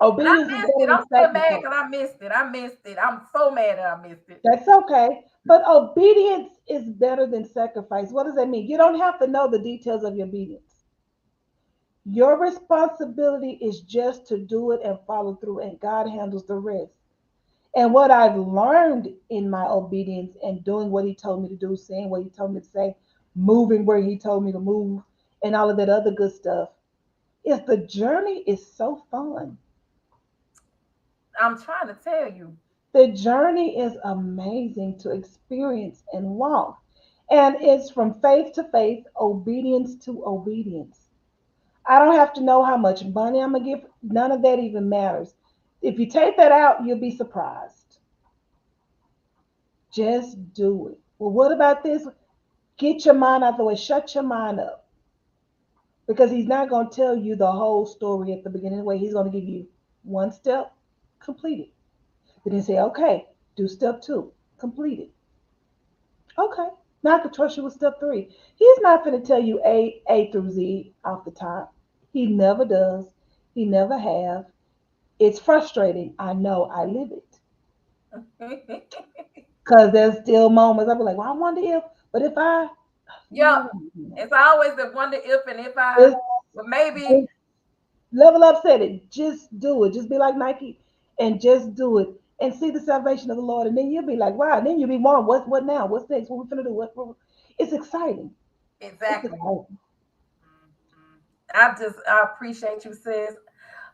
S6: And I
S7: obedience is
S6: missed
S7: better
S6: it.
S7: than
S6: I'm still mad
S7: sacrifice.
S6: because I missed it. I missed it. I'm so mad that I missed it.
S7: That's okay. But obedience is better than sacrifice. What does that mean? You don't have to know the details of your obedience. Your responsibility is just to do it and follow through, and God handles the rest. And what I've learned in my obedience and doing what He told me to do, saying what He told me to say, moving where He told me to move, and all of that other good stuff, is the journey is so fun.
S6: I'm trying to tell you.
S7: The journey is amazing to experience and walk. And it's from faith to faith, obedience to obedience. I don't have to know how much money I'm going to give. None of that even matters. If you take that out, you'll be surprised. Just do it. Well, what about this? Get your mind out the way. Shut your mind up. Because He's not going to tell you the whole story at the beginning of the way. He's going to give you one step, complete it. Then He say, okay, do step two, complete it. Okay. Now I can trust you with step three. He's not going to tell you A through Z off the top. He never does. He never have. It's frustrating. I know. I live it. Because there's still moments I'll be like, well, I wonder if, but if I,
S6: Yep.
S7: no,
S6: It's always the wonder if and if I,
S7: just,
S6: but maybe
S7: just level up, said it. Just do it. Just be like Nike and just do it and see the salvation of the Lord. And then you'll be like, wow. And then you'll be more, what now? What's next? What we finna do? It's exciting. It's
S6: exactly.
S7: exciting.
S6: I appreciate you, sis,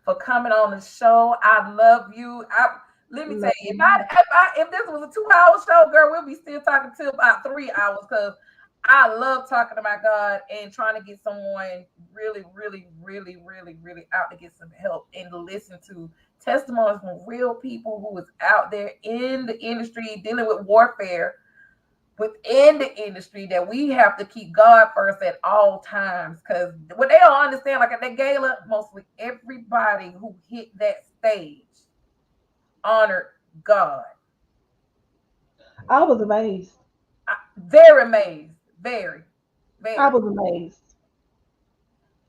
S6: for coming on the show. I love you. I let me tell
S7: Love
S6: you,
S7: you.
S6: if this was a 2 hour show, girl, we'll be still talking till about 3 hours because I love talking about God and trying to get someone really, really, really, really, really out to get some help and to listen to testimonies from real people who is out there in the industry dealing with warfare within the industry that we have to keep God first at all times. Because what they don't understand, like at that gala, mostly everybody who hit that stage honored God.
S7: I was amazed.
S6: Very amazed. Very,
S7: I
S6: very.
S7: was amazed.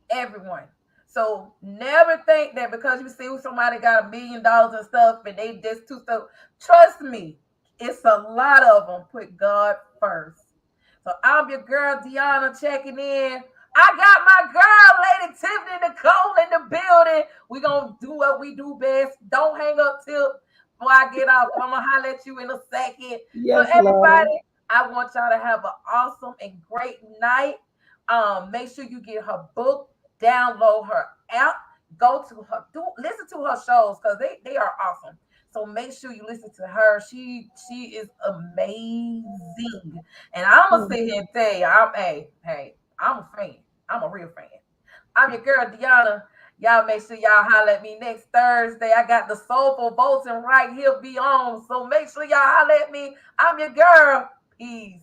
S6: Everyone. So never think that because you see somebody got $1 million and stuff and they just too stuff. Trust me, it's a lot of them put God first. So I'm your girl Deanna checking in. I got my girl Lady Tiffany Nicole in the building. We gonna do what we do best. Don't hang up till before I get off. I'm gonna holler at you in a second. So
S7: Yes, Lord.
S6: everybody, I want y'all to have an awesome and great night. Make sure you get her book, download her app, go to her, listen to her shows because they are awesome. So make sure you listen to her. She is amazing. And I'm gonna sit here and tell you, I'm a fan. I'm a real fan. I'm your girl Deanna. Y'all make sure y'all holler at me next Thursday. I got the soulful voting right here be on. So make sure y'all holler at me. I'm your girl. Peace.